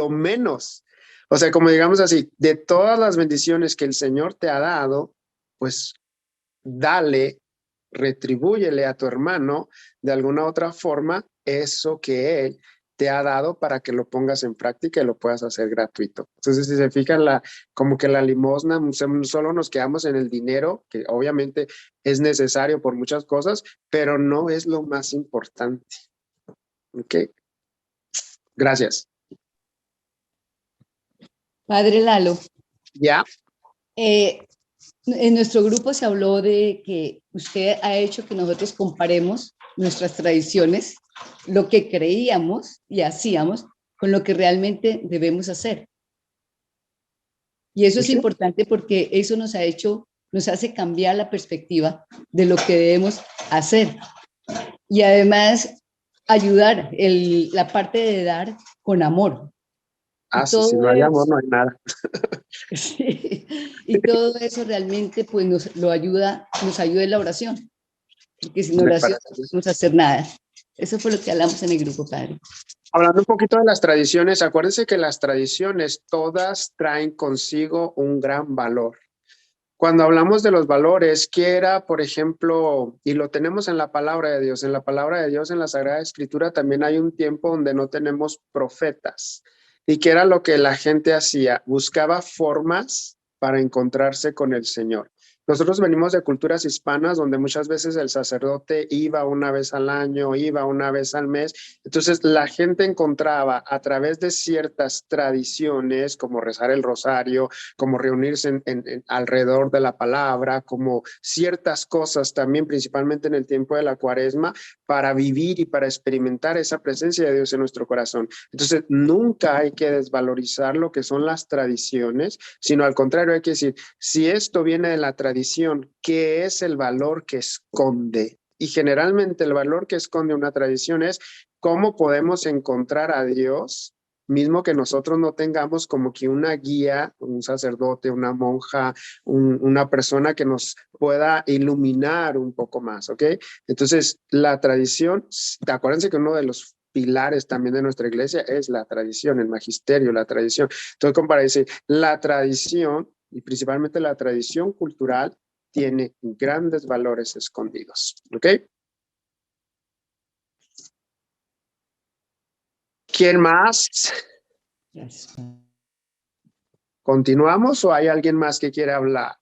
menos. O sea, como digamos así, de todas las bendiciones que el Señor te ha dado, pues dale, retribúyele a tu hermano de alguna otra forma eso que él te ha dado para que lo pongas en práctica y lo puedas hacer gratuito. Entonces, si se fijan, como que la limosna, solo nos quedamos en el dinero, que obviamente es necesario por muchas cosas, pero no es lo más importante. ¿Ok? Gracias. Padre Lalo, ¿Ya? en nuestro grupo se habló de que usted ha hecho que nosotros comparemos nuestras tradiciones, lo que creíamos y hacíamos, con lo que realmente debemos hacer. Y eso es importante porque eso nos hace cambiar la perspectiva de lo que debemos hacer. Y además ayudar, la parte de dar con amor. Ah, sí, si no hay amor, no hay nada. Sí, y todo eso realmente pues nos ayuda en la oración, porque sin oración no podemos hacer nada. Eso fue lo que hablamos en el grupo, padre. Hablando un poquito de las tradiciones, acuérdense que las tradiciones todas traen consigo un gran valor. Cuando hablamos de los valores, quiera, por ejemplo, y lo tenemos en la palabra de Dios, en la Sagrada Escritura también hay un tiempo donde no tenemos profetas. ¿Y qué era lo que la gente hacía? Buscaba formas para encontrarse con el Señor. Nosotros venimos de culturas hispanas donde muchas veces el sacerdote iba una vez al año, iba una vez al mes. Entonces la gente encontraba a través de ciertas tradiciones como rezar el rosario, como reunirse alrededor de la palabra, como ciertas cosas también, principalmente en el tiempo de la Cuaresma, para vivir y para experimentar esa presencia de Dios en nuestro corazón. Entonces nunca hay que desvalorizar lo que son las tradiciones, sino al contrario hay que decir, si esto viene de la tradición, ¿qué es el valor que esconde? Y generalmente el valor que esconde una tradición es cómo podemos encontrar a Dios, mismo que nosotros no tengamos como que una guía, un sacerdote, una monja, una persona que nos pueda iluminar un poco más, ¿ok? Entonces, la tradición, acuérdense que uno de los pilares también de nuestra iglesia es la tradición, el magisterio, la tradición. Entonces, como para decir, la tradición, y principalmente la tradición cultural, tiene grandes valores escondidos, ¿ok? ¿Quién más? Gracias. ¿Continuamos o hay alguien más que quiere hablar?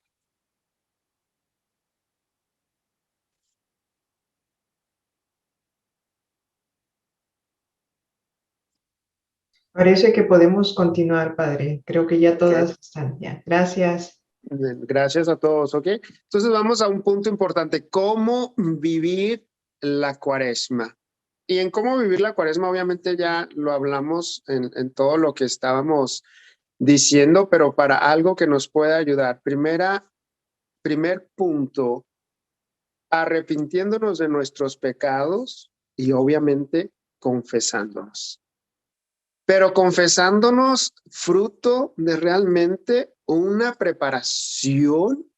Parece que podemos continuar, padre. Creo que ya todas están ya. Gracias. Gracias a todos, ¿ok? Entonces vamos a un punto importante. ¿Cómo vivir la Cuaresma? Y en cómo vivir la Cuaresma, obviamente ya lo hablamos en todo lo que estábamos diciendo, pero para algo que nos pueda ayudar. Primer punto, arrepintiéndonos de nuestros pecados y obviamente confesándonos. Pero confesándonos fruto de realmente una preparación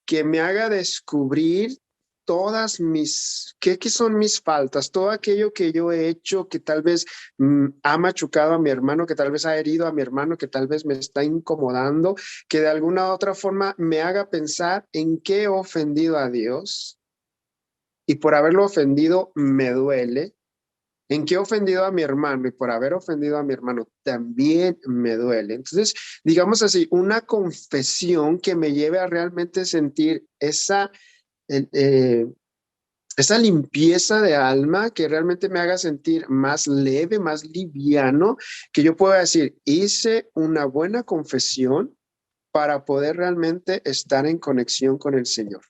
que me haga descubrir todas ¿qué son mis faltas? Todo aquello que yo he hecho que tal vez ha machucado a mi hermano, que tal vez ha herido a mi hermano, que tal vez me está incomodando, que de alguna u otra forma me haga pensar en qué he ofendido a Dios y por haberlo ofendido me duele. ¿En qué he ofendido a mi hermano? Y por haber ofendido a mi hermano también me duele. Entonces, digamos así, una confesión que me lleve a realmente sentir esa limpieza de alma, que realmente me haga sentir más leve, más liviano, que yo pueda decir, hice una buena confesión para poder realmente estar en conexión con el Señor.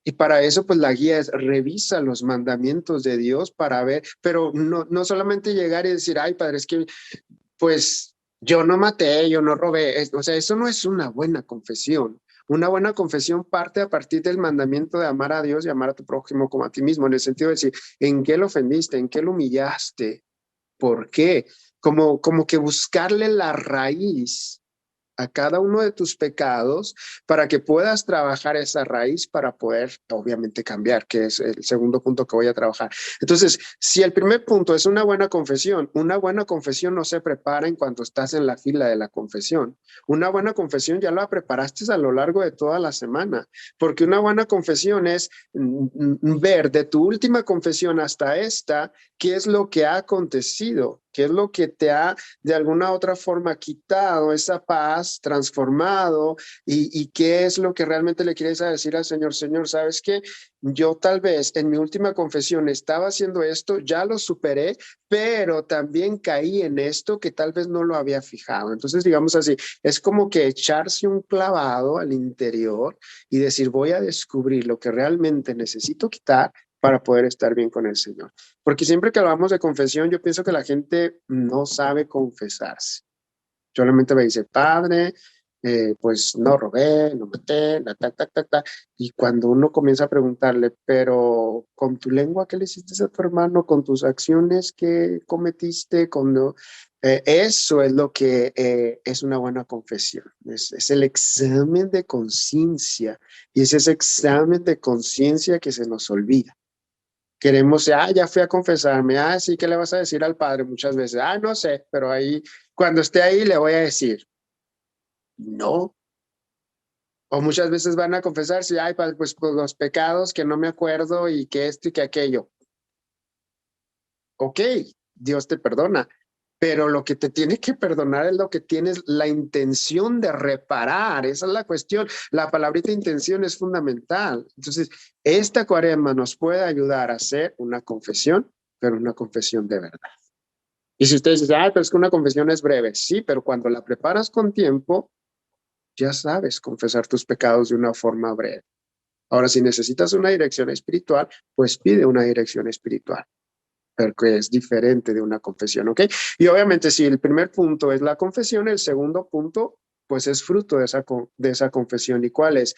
Y para eso, pues la guía es revisa los mandamientos de Dios para ver, pero no solamente llegar y decir, ay, padre, es que pues yo no maté, yo no robé. O sea, eso no es una buena confesión. Una buena confesión parte a partir del mandamiento de amar a Dios y amar a tu prójimo como a ti mismo, en el sentido de decir, ¿en qué lo ofendiste? ¿En qué lo humillaste? ¿Por qué? Como que buscarle la raíz a cada uno de tus pecados para que puedas trabajar esa raíz para poder, obviamente, cambiar, que es el segundo punto que voy a trabajar. Entonces, si el primer punto es una buena confesión no se prepara en cuanto estás en la fila de la confesión. Una buena confesión ya la preparaste a lo largo de toda la semana, porque una buena confesión es ver de tu última confesión hasta esta, qué es lo que ha acontecido, qué es lo que te ha de alguna otra forma quitado esa paz, transformado, y qué es lo que realmente le quieres decir al Señor. Señor, ¿sabes qué? Yo tal vez en mi última confesión estaba haciendo esto, ya lo superé, pero también caí en esto que tal vez no lo había fijado. Entonces, digamos así, es como que echarse un clavado al interior y decir, voy a descubrir lo que realmente necesito quitar para poder estar bien con el Señor. Porque siempre que hablamos de confesión, yo pienso que la gente no sabe confesarse. Solamente me dice, Padre, pues no robé, no maté, y cuando uno comienza a preguntarle, pero con tu lengua, ¿qué le hiciste a tu hermano? Con tus acciones que cometiste, eso es lo que es una buena confesión. Es el examen de conciencia, y es ese examen de conciencia que se nos olvida. Queremos, ya fui a confesarme, sí, ¿qué le vas a decir al Padre? Muchas veces, no sé, pero ahí, cuando esté ahí le voy a decir, no. O muchas veces van a confesarse, Padre, pues los pecados que no me acuerdo y que esto y que aquello. Ok, Dios te perdona, pero lo que te tiene que perdonar es lo que tienes la intención de reparar. Esa es la cuestión. La palabrita intención es fundamental. Entonces, esta cuaresma nos puede ayudar a hacer una confesión, pero una confesión de verdad. Y si ustedes dicen, pero es que una confesión es breve. Sí, pero cuando la preparas con tiempo, ya sabes confesar tus pecados de una forma breve. Ahora, si necesitas una dirección espiritual, pues pide una dirección espiritual, pero que es diferente de una confesión, ¿ok? Y obviamente si el primer punto es la confesión, el segundo punto, pues es fruto de esa confesión. ¿Y cuál es?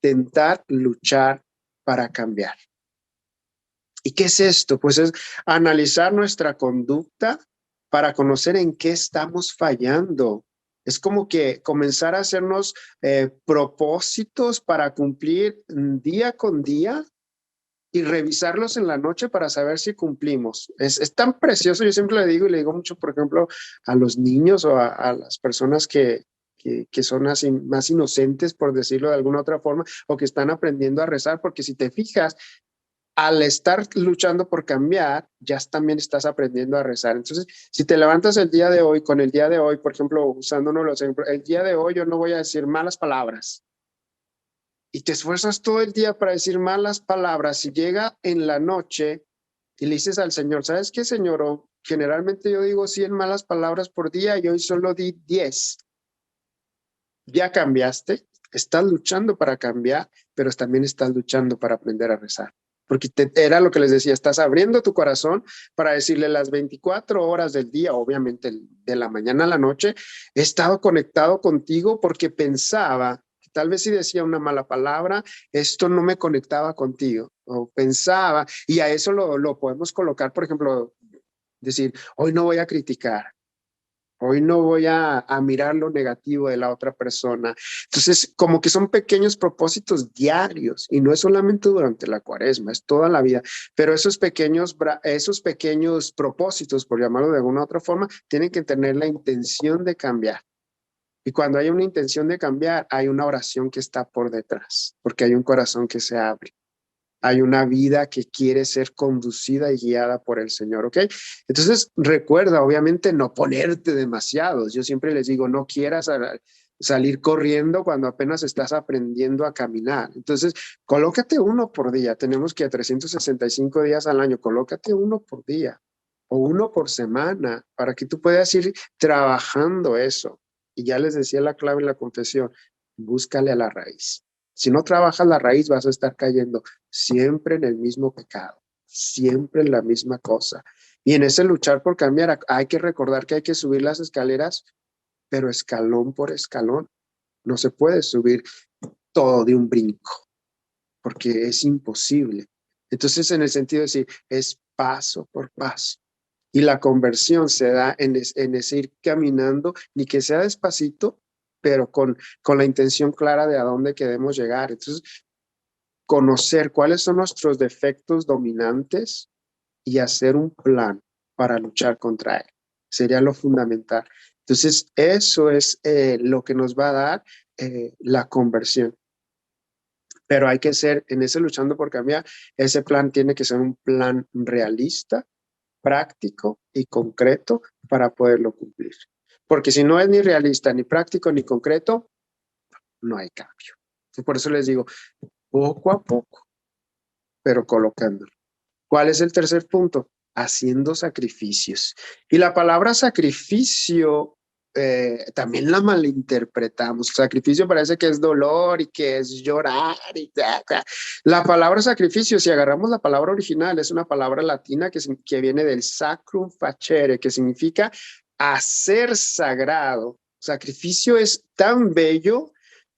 Tentar luchar para cambiar. ¿Y qué es esto? Pues es analizar nuestra conducta para conocer en qué estamos fallando. Es como que comenzar a hacernos propósitos para cumplir día con día y revisarlos en la noche para saber si cumplimos. Es tan precioso, yo siempre le digo, y le digo mucho, por ejemplo, a los niños o a las personas que son así, más inocentes, por decirlo de alguna otra forma, o que están aprendiendo a rezar, porque si te fijas, al estar luchando por cambiar, ya también estás aprendiendo a rezar. Entonces, si te levantas el día de hoy, con el día de hoy, por ejemplo, usándonos los ejemplos, el día de hoy yo no voy a decir malas palabras, y te esfuerzas todo el día para decir malas palabras, y llega en la noche y le dices al Señor, ¿sabes qué, Señor? Generalmente yo digo 100 malas palabras por día y hoy solo di 10. Ya cambiaste, estás luchando para cambiar, pero también estás luchando para aprender a rezar. Porque era lo que les decía, estás abriendo tu corazón para decirle las 24 horas del día, obviamente de la mañana a la noche, he estado conectado contigo porque pensaba que tal vez si decía una mala palabra, esto no me conectaba contigo, o pensaba, y a eso lo podemos colocar, por ejemplo, decir, hoy no voy a criticar. Hoy no voy a mirar lo negativo de la otra persona. Entonces, como que son pequeños propósitos diarios y no es solamente durante la cuaresma, es toda la vida. Pero esos pequeños propósitos, por llamarlo de alguna otra forma, tienen que tener la intención de cambiar. Y cuando hay una intención de cambiar, hay una oración que está por detrás, porque hay un corazón que se abre. Hay una vida que quiere ser conducida y guiada por el Señor, ¿ok? Entonces, recuerda, obviamente, no ponerte demasiados. Yo siempre les digo, no quieras salir corriendo cuando apenas estás aprendiendo a caminar. Entonces, colócate uno por día. Tenemos que 365 días al año, colócate uno por día o uno por semana para que tú puedas ir trabajando eso. Y ya les decía la clave en la confesión, búscale a la raíz. Si no trabajas la raíz, vas a estar cayendo siempre en el mismo pecado, siempre en la misma cosa. Y en ese luchar por cambiar, hay que recordar que hay que subir las escaleras, pero escalón por escalón. No se puede subir todo de un brinco, porque es imposible. Entonces, en el sentido de decir, es paso por paso. Y la conversión se da en ese ir caminando, ni que sea despacito, pero con la intención clara de a dónde queremos llegar. Entonces, conocer cuáles son nuestros defectos dominantes y hacer un plan para luchar contra él. Sería lo fundamental. Entonces, eso es lo que nos va a dar la conversión. Pero hay que ser, en ese luchando por cambiar, ese plan tiene que ser un plan realista, práctico y concreto para poderlo cumplir. Porque si no es ni realista, ni práctico, ni concreto, no hay cambio. Por eso les digo, poco a poco, pero colocándolo. ¿Cuál es el tercer punto? Haciendo sacrificios. Y la palabra sacrificio también la malinterpretamos. Sacrificio parece que es dolor y que es llorar. La palabra sacrificio, si agarramos la palabra original, es una palabra latina que viene del sacrum facere, que significa hacer sagrado. Sacrificio es tan bello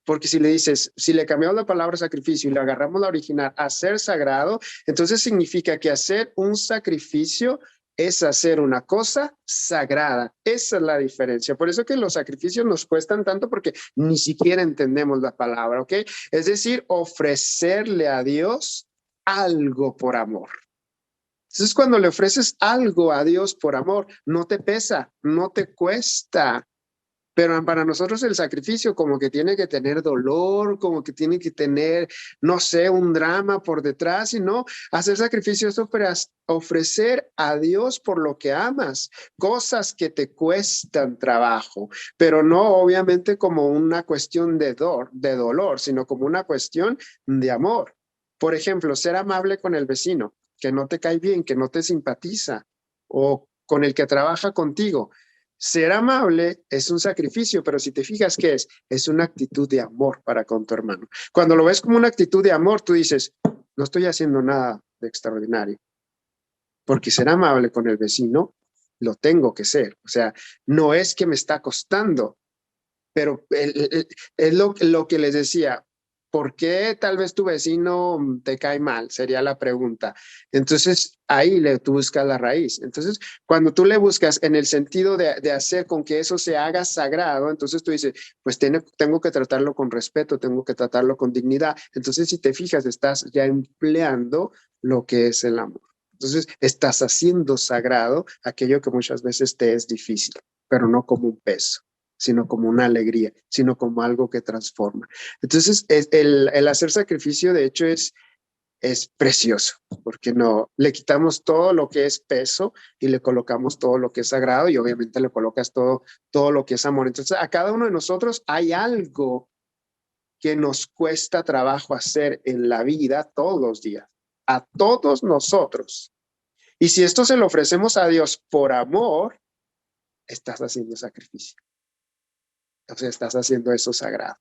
porque si le dices, si le cambiamos la palabra sacrificio y le agarramos la original, hacer sagrado, entonces significa que hacer un sacrificio es hacer una cosa sagrada. Esa es la diferencia. Por eso que los sacrificios nos cuestan tanto porque ni siquiera entendemos la palabra, ¿ok? Es decir, ofrecerle a Dios algo por amor. Entonces, cuando le ofreces algo a Dios por amor, no te pesa, no te cuesta. Pero para nosotros el sacrificio como que tiene que tener dolor, como que tiene que tener, no sé, un drama por detrás, y no, hacer sacrificio es ofrecer a Dios por lo que amas, cosas que te cuestan trabajo, pero no obviamente como una cuestión de dolor, sino como una cuestión de amor. Por ejemplo, ser amable con el vecino, que no te cae bien, que no te simpatiza, o con el que trabaja contigo. Ser amable es un sacrificio, pero si te fijas, ¿qué es? Es una actitud de amor para con tu hermano. Cuando lo ves como una actitud de amor, tú dices, no estoy haciendo nada de extraordinario. Porque ser amable con el vecino, lo tengo que ser. O sea, no es que me está costando, pero es lo que les decía. ¿Por qué tal vez tu vecino te cae mal? Sería la pregunta. Entonces, ahí tú buscas la raíz. Entonces, cuando tú le buscas en el sentido de hacer con que eso se haga sagrado, entonces tú dices, pues tengo que tratarlo con respeto, tengo que tratarlo con dignidad. Entonces, si te fijas, estás ya empleando lo que es el amor. Entonces, estás haciendo sagrado aquello que muchas veces te es difícil, pero no como un peso, sino como una alegría, sino como algo que transforma. Entonces, el hacer sacrificio, de hecho, es precioso, porque no le quitamos todo lo que es peso y le colocamos todo lo que es sagrado, y obviamente le colocas todo lo que es amor. Entonces, a cada uno de nosotros hay algo que nos cuesta trabajo hacer en la vida todos los días, a todos nosotros. Y si esto se lo ofrecemos a Dios por amor, estás haciendo sacrificio. O sea, estás haciendo eso sagrado.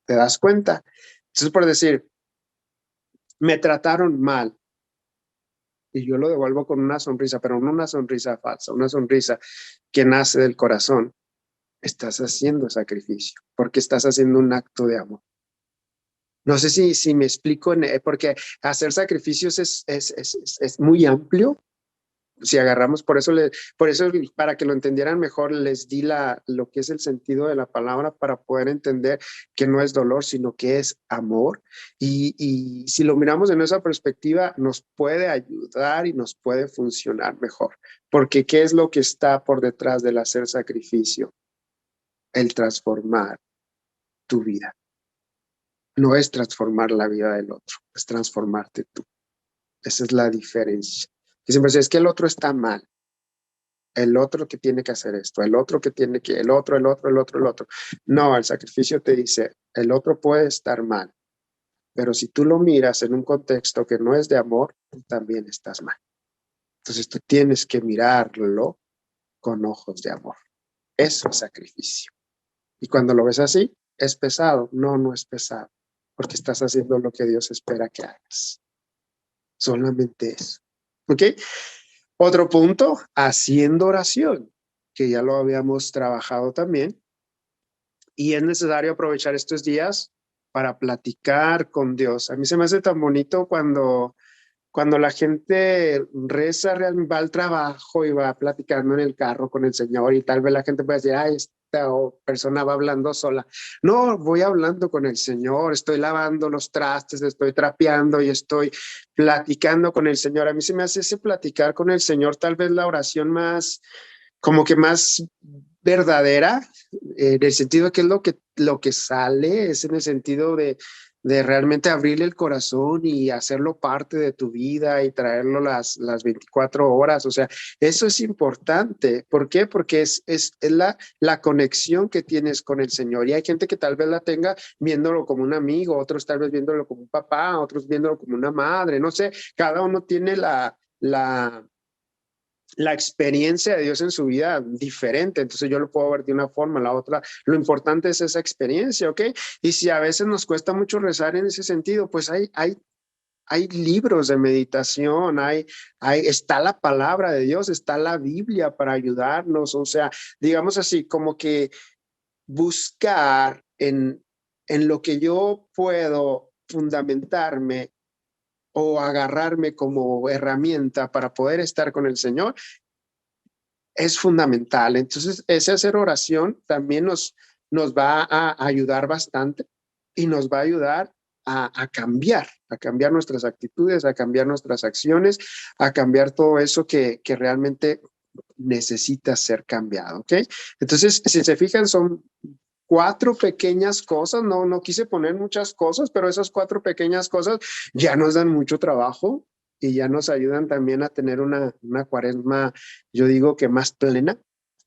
¿Te das cuenta? Entonces, por decir, me trataron mal y yo lo devuelvo con una sonrisa, pero no una sonrisa falsa, una sonrisa que nace del corazón. Estás haciendo sacrificio porque estás haciendo un acto de amor. No sé si me explico, porque hacer sacrificios es muy amplio. Si agarramos, por eso para que lo entendieran mejor, les di lo que es el sentido de la palabra para poder entender que no es dolor, sino que es amor. Y si lo miramos en esa perspectiva, nos puede ayudar y nos puede funcionar mejor. Porque ¿qué es lo que está por detrás del hacer sacrificio? El transformar tu vida. No es transformar la vida del otro, es transformarte tú. Esa es la diferencia. Que siempre es que el otro está mal. El otro que tiene que hacer esto, el otro que tiene que, el otro. No, el sacrificio te dice, el otro puede estar mal, pero si tú lo miras en un contexto que no es de amor, tú también estás mal. Entonces tú tienes que mirarlo con ojos de amor. Eso es sacrificio. Y cuando lo ves así, ¿es pesado? No, no es pesado, porque estás haciendo lo que Dios espera que hagas. Solamente eso. ¿Ok? Otro punto, haciendo oración, que ya lo habíamos trabajado también. Y es necesario aprovechar estos días para platicar con Dios. A mí se me hace tan bonito cuando la gente reza, realmente va al trabajo y va platicando en el carro con el Señor, y tal vez la gente puede decir, ay, esta persona va hablando sola. No, voy hablando con el Señor, estoy lavando los trastes, estoy trapeando y estoy platicando con el Señor. A mí se me hace ese platicar con el Señor, tal vez la oración más, como que más verdadera, en el sentido que es lo que sale, es en el sentido de realmente abrirle el corazón y hacerlo parte de tu vida y traerlo las 24 horas. O sea, eso es importante. ¿Por qué? Porque es la conexión que tienes con el Señor. Y hay gente que tal vez la tenga viéndolo como un amigo, otros tal vez viéndolo como un papá, otros viéndolo como una madre. No sé, cada uno tiene la experiencia de Dios en su vida diferente, entonces yo lo puedo ver de una forma, la otra, lo importante es esa experiencia, ¿ok? Y si a veces nos cuesta mucho rezar en ese sentido, pues hay libros de meditación, está la palabra de Dios, está la Biblia para ayudarnos, o sea, digamos así, como que buscar en lo que yo puedo fundamentarme o agarrarme como herramienta para poder estar con el Señor, es fundamental. Entonces, ese hacer oración también nos va a ayudar bastante y nos va a ayudar a cambiar nuestras actitudes, a cambiar nuestras acciones, a cambiar todo eso que realmente necesita ser cambiado, ¿ok? Entonces, si se fijan, son 4 pequeñas cosas, no quise poner muchas cosas, pero esas 4 pequeñas cosas ya nos dan mucho trabajo y ya nos ayudan también a tener una cuaresma, yo digo que más plena,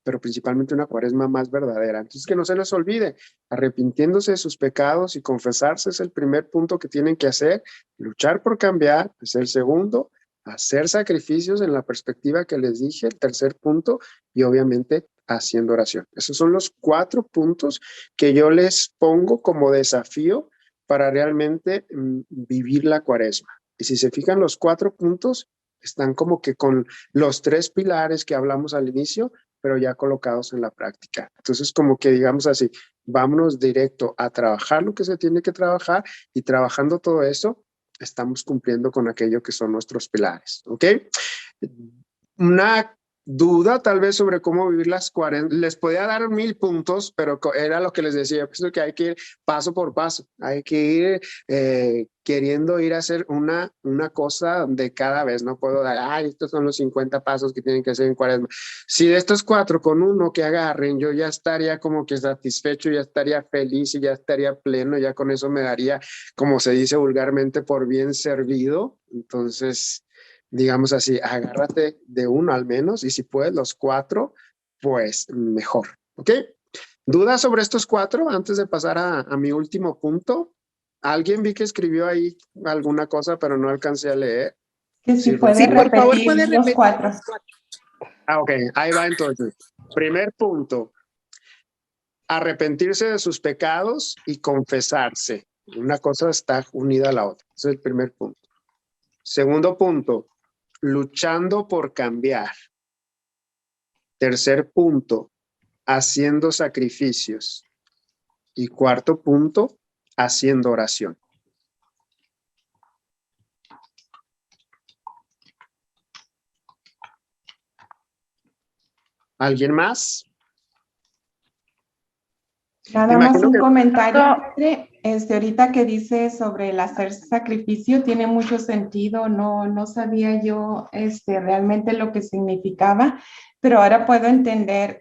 pero principalmente una cuaresma más verdadera. Entonces, que no se les olvide, arrepintiéndose de sus pecados y confesarse es el primer punto que tienen que hacer, luchar por cambiar es el segundo, hacer sacrificios en la perspectiva que les dije, el tercer punto, y obviamente haciendo oración. Esos son los 4 puntos que yo les pongo como desafío para realmente vivir la cuaresma. Y si se fijan, los 4 puntos están como que con los 3 pilares que hablamos al inicio, pero ya colocados en la práctica. Entonces, como que digamos así, vámonos directo a trabajar lo que se tiene que trabajar y trabajando todo eso, estamos cumpliendo con aquello que son nuestros pilares, ¿ok? Una duda tal vez sobre cómo vivir las 40, les podía dar 1000 puntos, pero era lo que les decía, pues que hay que ir paso por paso, hay que ir queriendo ir a hacer una cosa de cada vez, no puedo dar, estos son los 50 pasos que tienen que hacer en cuaresma. Si de estos 4 con uno que agarren, yo ya estaría como que satisfecho, ya estaría feliz y ya estaría pleno, ya con eso me daría, como se dice vulgarmente, por bien servido. Entonces, digamos así, agárrate de uno al menos y si puedes los 4, pues mejor, ¿ok? ¿Dudas sobre estos 4 antes de pasar a mi último punto? Alguien vi que escribió ahí alguna cosa, pero no alcancé a leer. Que si puede Sí, por favor, repetir puede los repetir 4. los 4. Ok, ahí va entonces. Primer punto, arrepentirse de sus pecados y confesarse. Una cosa está unida a la otra. Ese es el primer punto. Segundo punto, luchando por cambiar. Tercer punto, haciendo sacrificios. Y cuarto punto, haciendo oración. ¿Alguien más? Nada más un comentario, padre. Ahorita que dice sobre el hacer sacrificio tiene mucho sentido. No sabía yo realmente lo que significaba, pero ahora puedo entender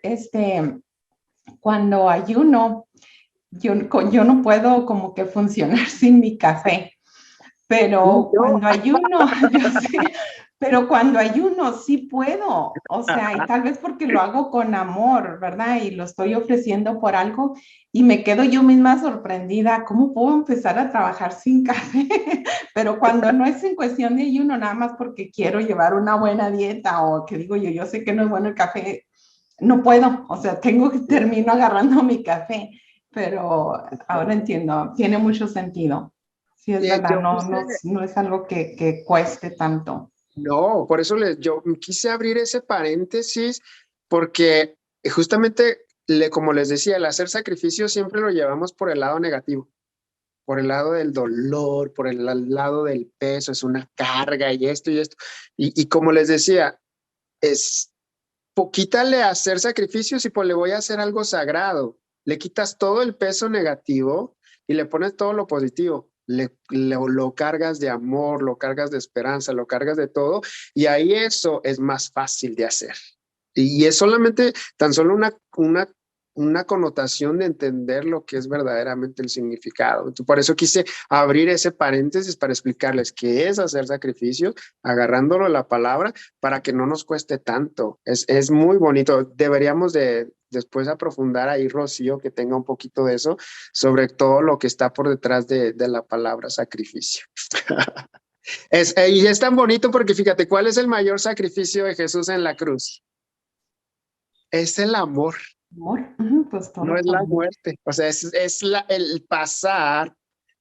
cuando ayuno, yo no puedo como que funcionar sin mi café. Pero cuando ayuno, yo sé, pero cuando ayuno sí puedo, o sea, y tal vez porque lo hago con amor, ¿verdad? Y lo estoy ofreciendo por algo y me quedo yo misma sorprendida, ¿cómo puedo empezar a trabajar sin café? Pero cuando no es en cuestión de ayuno, nada más porque quiero llevar una buena dieta o que digo yo sé que no es bueno el café, no puedo, o sea, termino agarrando mi café, pero ahora entiendo, tiene mucho sentido. Sí, es verdad, no es algo que cueste tanto. No, por eso yo quise abrir ese paréntesis porque justamente, como les decía, el hacer sacrificio siempre lo llevamos por el lado negativo, por el lado del dolor, por el lado del peso, es una carga y esto y esto. Y como les decía, quítale hacer sacrificios y pues le voy a hacer algo sagrado. Le quitas todo el peso negativo y le pones todo lo positivo. Lo cargas de amor, lo cargas de esperanza, lo cargas de todo, y ahí eso es más fácil de hacer. Y es solamente tan solo una connotación de entender lo que es verdaderamente el significado. Entonces, por eso quise abrir ese paréntesis para explicarles qué es hacer sacrificios, agarrándolo a la palabra para que no nos cueste tanto. Es muy bonito. Deberíamos de después aprofundar ahí, Rocío, que tenga un poquito de eso, sobre todo lo que está por detrás de la palabra sacrificio. Y es tan bonito porque fíjate, ¿cuál es el mayor sacrificio de Jesús en la cruz? Es el amor. Amor, pues todo. No es la muerte, o sea, es el pasar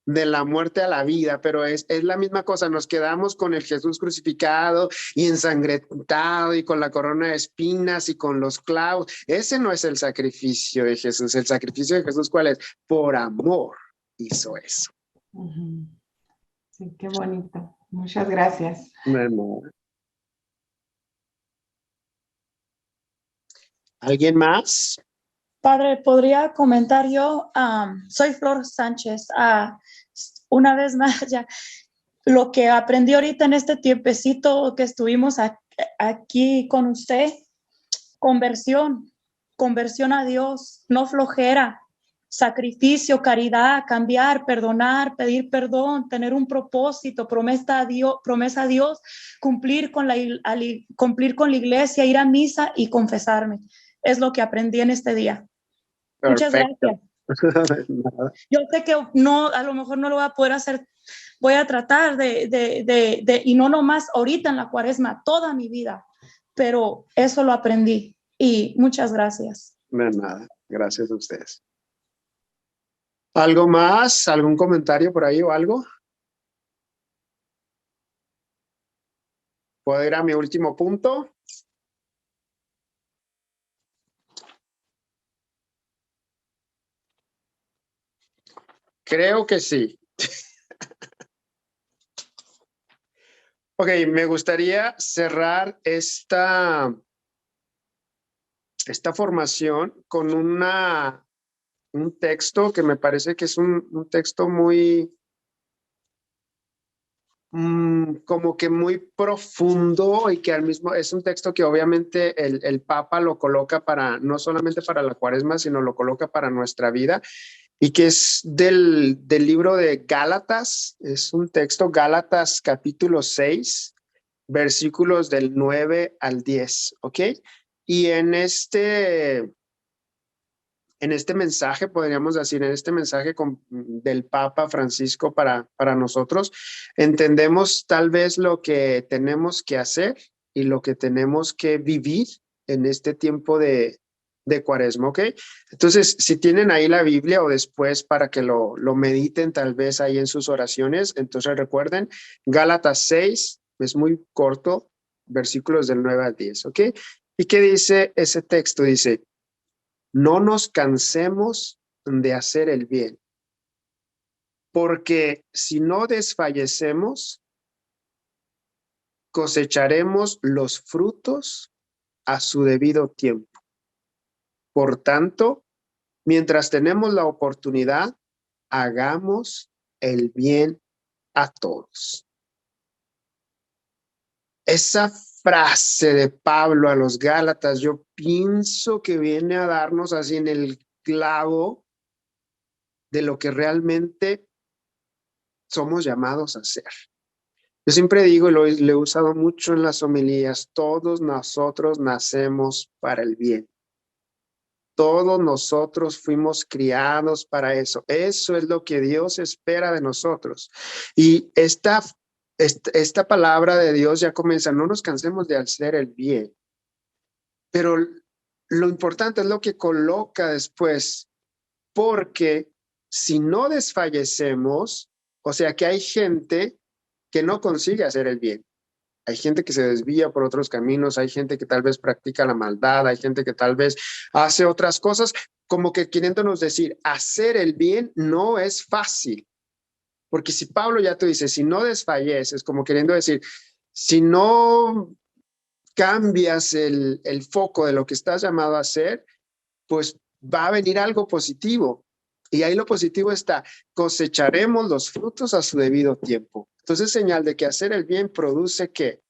de la muerte a la vida, pero es la misma cosa. Nos quedamos con el Jesús crucificado y ensangrentado y con la corona de espinas y con los clavos. Ese no es el sacrificio de Jesús. El sacrificio de Jesús, ¿cuál es? Por amor hizo eso. Sí, qué bonito. Muchas gracias. Bueno. ¿Alguien más? Padre, ¿podría comentar yo? Soy Flor Sánchez. Una vez más, ya lo que aprendí ahorita en este tiempecito que estuvimos aquí con usted, conversión a Dios, no flojera, sacrificio, caridad, cambiar, perdonar, pedir perdón, tener un propósito, promesa a Dios, cumplir con la iglesia, ir a misa y confesarme. Es lo que aprendí en este día. Muchas Perfecto. gracias. Yo sé que no, a lo mejor no lo voy a poder hacer. Voy a tratar y no nomás ahorita en la cuaresma, toda mi vida, pero eso lo aprendí y muchas gracias. De nada, gracias a ustedes. ¿Algo más? ¿Algún comentario por ahí o algo? ¿Puedo ir a mi último punto? Creo que sí. Ok, me gustaría cerrar esta formación con un texto que me parece que es un texto muy, como que muy profundo y que al mismo es un texto que obviamente el Papa lo coloca no solamente para la Cuaresma, sino lo coloca para nuestra vida, y que es del libro de Gálatas. Es un texto, Gálatas capítulo 6, versículos del 9 al 10, ¿ok? Y en este mensaje, podríamos decir, en este mensaje del Papa Francisco para nosotros, entendemos tal vez lo que tenemos que hacer y lo que tenemos que vivir en este tiempo de Cuaresma, ¿ok? Entonces, si tienen ahí la Biblia o después para que lo mediten tal vez ahí en sus oraciones, entonces recuerden, Gálatas 6, es muy corto, versículos del 9 al 10, ¿ok? ¿Y qué dice ese texto? Dice: no nos cansemos de hacer el bien, porque si no desfallecemos, cosecharemos los frutos a su debido tiempo. Por tanto, mientras tenemos la oportunidad, hagamos el bien a todos. Esa frase de Pablo a los Gálatas, yo pienso que viene a darnos así en el clavo de lo que realmente somos llamados a hacer. Yo siempre digo, y lo he usado mucho en las homilías, todos nosotros nacemos para el bien. Todos nosotros fuimos criados para eso. Eso es lo que Dios espera de nosotros. Y esta palabra de Dios ya comienza: no nos cansemos de hacer el bien. Pero lo importante es lo que coloca después, porque si no desfallecemos, o sea que hay gente que no consigue hacer el bien. Hay gente que se desvía por otros caminos, hay gente que tal vez practica la maldad, hay gente que tal vez hace otras cosas, como que queriéndonos decir, hacer el bien no es fácil. Porque si Pablo ya te dice, si no desfalleces, como queriendo decir, si no cambias el foco de lo que estás llamado a hacer, pues va a venir algo positivo. Y ahí lo positivo está, cosecharemos los frutos a su debido tiempo. Entonces, señal de que hacer el bien produce ¿qué?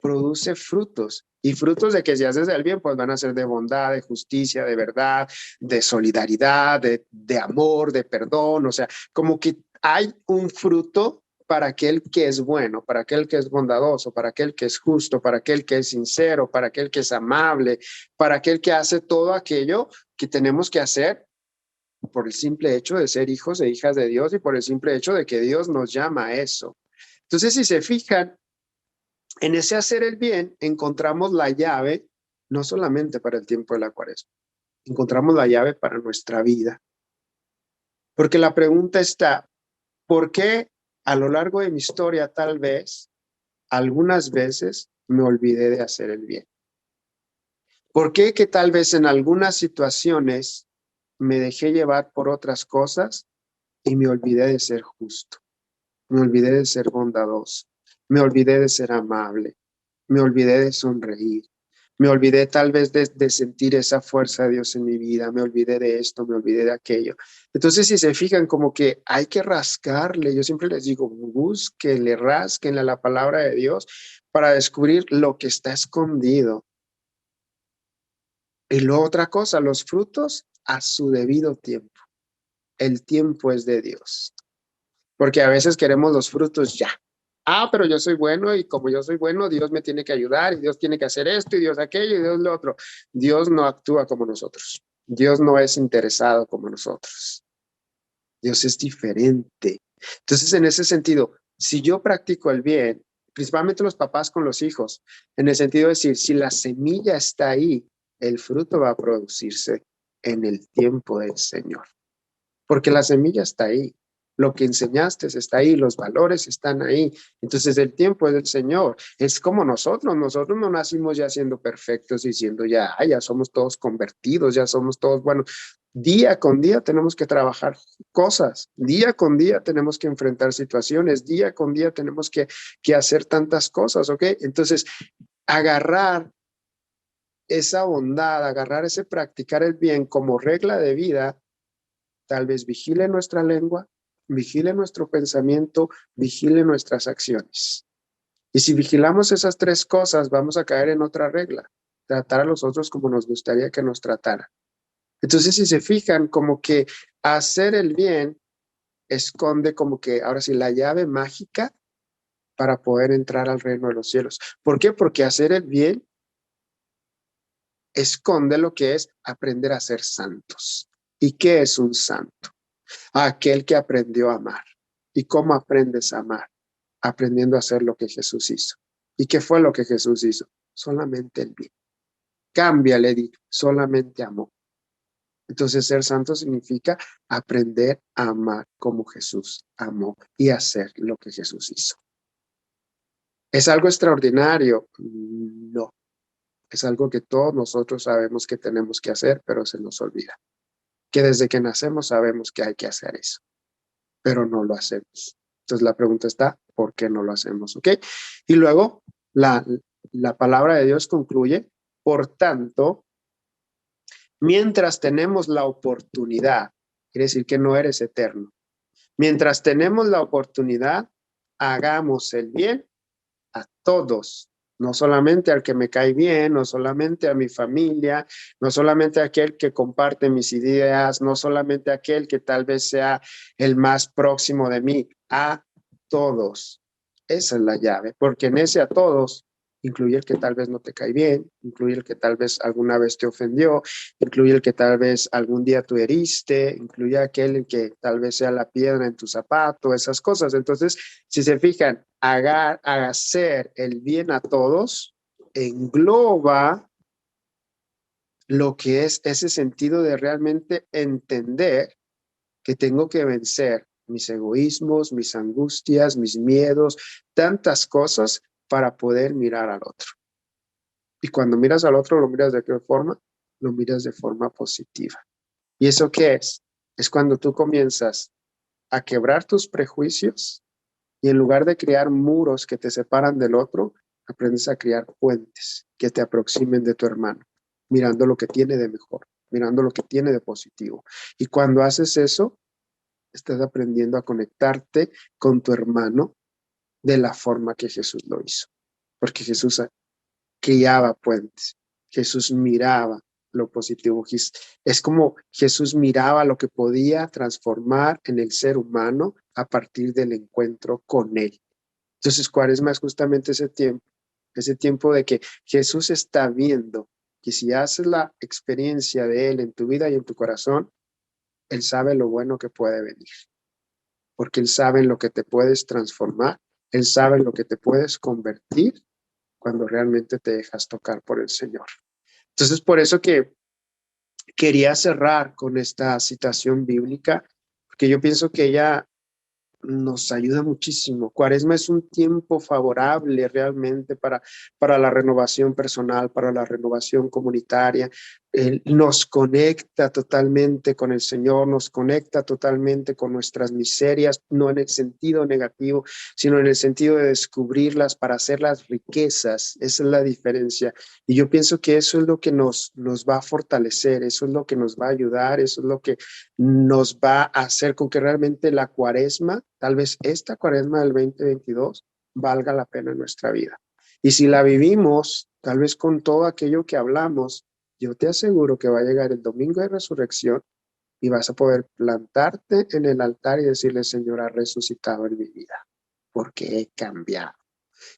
Produce frutos. Y frutos de que si haces el bien, pues van a ser de bondad, de justicia, de verdad, de solidaridad, de amor, de perdón. O sea, como que hay un fruto para aquel que es bueno, para aquel que es bondadoso, para aquel que es justo, para aquel que es sincero, para aquel que es amable, para aquel que hace todo aquello que tenemos que hacer por el simple hecho de ser hijos e hijas de Dios y por el simple hecho de que Dios nos llama a eso. Entonces, si se fijan, en ese hacer el bien encontramos la llave, no solamente para el tiempo de la Cuaresma, encontramos la llave para nuestra vida. Porque la pregunta está, ¿por qué a lo largo de mi historia tal vez, algunas veces me olvidé de hacer el bien? ¿Por qué que tal vez en algunas situaciones me dejé llevar por otras cosas y me olvidé de ser justo? Me olvidé de ser bondadoso, me olvidé de ser amable, me olvidé de sonreír, me olvidé tal vez de sentir esa fuerza de Dios en mi vida, me olvidé de esto, me olvidé de aquello. Entonces, si se fijan, como que hay que rascarle, yo siempre les digo, búsquenle, rásquenle a la palabra de Dios para descubrir lo que está escondido. Y luego otra cosa, los frutos a su debido tiempo. El tiempo es de Dios. Porque a veces queremos los frutos ya. Pero yo soy bueno y como yo soy bueno, Dios me tiene que ayudar y Dios tiene que hacer esto y Dios aquello y Dios lo otro. Dios no actúa como nosotros. Dios no es interesado como nosotros. Dios es diferente. Entonces, en ese sentido, si yo practico el bien, principalmente los papás con los hijos, en el sentido de decir, si la semilla está ahí, el fruto va a producirse en el tiempo del Señor. Porque la semilla está ahí. Lo que enseñaste está ahí, los valores están ahí. Entonces el tiempo es del Señor. Es como nosotros no nacimos ya siendo perfectos y siendo ya somos todos convertidos, ya somos todos buenos. Día con día tenemos que trabajar cosas, día con día tenemos que enfrentar situaciones, día con día tenemos que hacer tantas cosas, ¿ok? Entonces, agarrar esa bondad, agarrar ese practicar el bien como regla de vida, tal vez vigile nuestra lengua, vigile nuestro pensamiento, vigile nuestras acciones. Y si vigilamos esas tres cosas, vamos a caer en otra regla, tratar a los otros como nos gustaría que nos trataran. Entonces, si se fijan, como que hacer el bien esconde como que, ahora sí, la llave mágica para poder entrar al reino de los cielos. ¿Por qué? Porque hacer el bien esconde lo que es aprender a ser santos. ¿Y qué es un santo? Aquel que aprendió a amar. ¿Y cómo aprendes a amar? Aprendiendo a hacer lo que Jesús hizo. ¿Y qué fue lo que Jesús hizo? Solamente el bien. Cámbiale, di, solamente amó. Entonces, ser santo significa aprender a amar como Jesús amó y hacer lo que Jesús hizo. ¿Es algo extraordinario? No. Es algo que todos nosotros sabemos que tenemos que hacer, pero se nos olvida. Que desde que nacemos sabemos que hay que hacer eso, pero no lo hacemos. Entonces la pregunta está, ¿por qué no lo hacemos? ¿Ok? Y luego la palabra de Dios concluye, por tanto, mientras tenemos la oportunidad, quiere decir que no eres eterno, mientras tenemos la oportunidad, hagamos el bien a todos. No solamente al que me cae bien, no solamente a mi familia, no solamente a aquel que comparte mis ideas, no solamente a aquel que tal vez sea el más próximo de mí, a todos. Esa es la llave, porque en ese a todos incluye el que tal vez no te cae bien, incluye el que tal vez alguna vez te ofendió, incluye el que tal vez algún día tú heriste, incluye aquel que tal vez sea la piedra en tu zapato, esas cosas. Entonces, si se fijan, hacer el bien a todos engloba lo que es ese sentido de realmente entender que tengo que vencer mis egoísmos, mis angustias, mis miedos, tantas cosas para poder mirar al otro. Y cuando miras al otro, ¿lo miras de qué forma? Lo miras de forma positiva. ¿Y eso qué es? Es cuando tú comienzas a quebrar tus prejuicios y en lugar de crear muros que te separan del otro, aprendes a crear puentes que te aproximen de tu hermano, mirando lo que tiene de mejor, mirando lo que tiene de positivo. Y cuando haces eso, estás aprendiendo a conectarte con tu hermano de la forma que Jesús lo hizo. Porque Jesús creaba puentes. Jesús miraba lo positivo. Es como Jesús miraba lo que podía transformar en el ser humano a partir del encuentro con él. Entonces, Cuaresma es justamente ese tiempo de que Jesús está viendo que si haces la experiencia de él en tu vida y en tu corazón, él sabe lo bueno que puede venir. Porque él sabe en lo que te puedes transformar, él sabe en lo que te puedes convertir cuando realmente te dejas tocar por el Señor. Entonces, por eso que quería cerrar con esta citación bíblica, porque yo pienso que ella nos ayuda muchísimo. Cuaresma es un tiempo favorable realmente para la renovación personal, para la renovación comunitaria. Nos conecta totalmente con el Señor, nos conecta totalmente con nuestras miserias, no en el sentido negativo, sino en el sentido de descubrirlas para hacerlas riquezas. Esa es la diferencia. Y yo pienso que eso es lo que nos va a fortalecer, eso es lo que nos va a ayudar, eso es lo que nos va a hacer con que realmente la Cuaresma, tal vez esta Cuaresma del 2022, valga la pena en nuestra vida. Y si la vivimos, tal vez con todo aquello que hablamos, yo te aseguro que va a llegar el domingo de resurrección y vas a poder plantarte en el altar y decirle, Señor, ha resucitado en mi vida, porque he cambiado.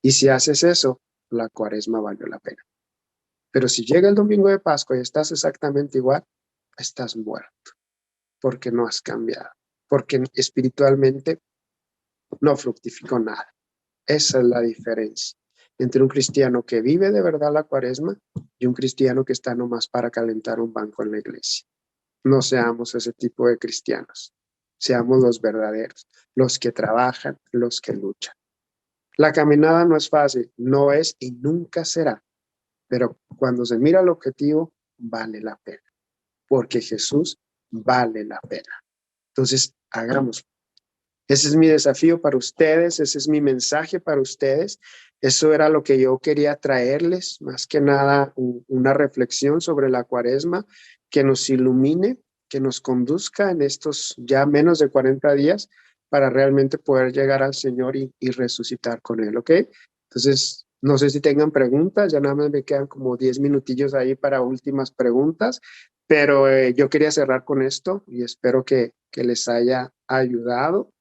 Y si haces eso, la Cuaresma valió la pena. Pero si llega el domingo de Pascua y estás exactamente igual, estás muerto, porque no has cambiado, porque espiritualmente no fructificó nada. Esa es la diferencia entre un cristiano que vive de verdad la Cuaresma y un cristiano que está nomás para calentar un banco en la iglesia. No seamos ese tipo de cristianos. Seamos los verdaderos, los que trabajan, los que luchan. La caminada no es fácil, no es y nunca será, pero cuando se mira el objetivo, vale la pena, porque Jesús vale la pena. Entonces, hagamos. Ese es mi desafío para ustedes, ese es mi mensaje para ustedes. Eso era lo que yo quería traerles, más que nada una reflexión sobre la Cuaresma que nos ilumine, que nos conduzca en estos ya menos de 40 días para realmente poder llegar al Señor y resucitar con Él, ¿ok? Entonces, no sé si tengan preguntas, ya nada más me quedan como 10 minutillos ahí para últimas preguntas, pero yo quería cerrar con esto y espero que les haya ayudado,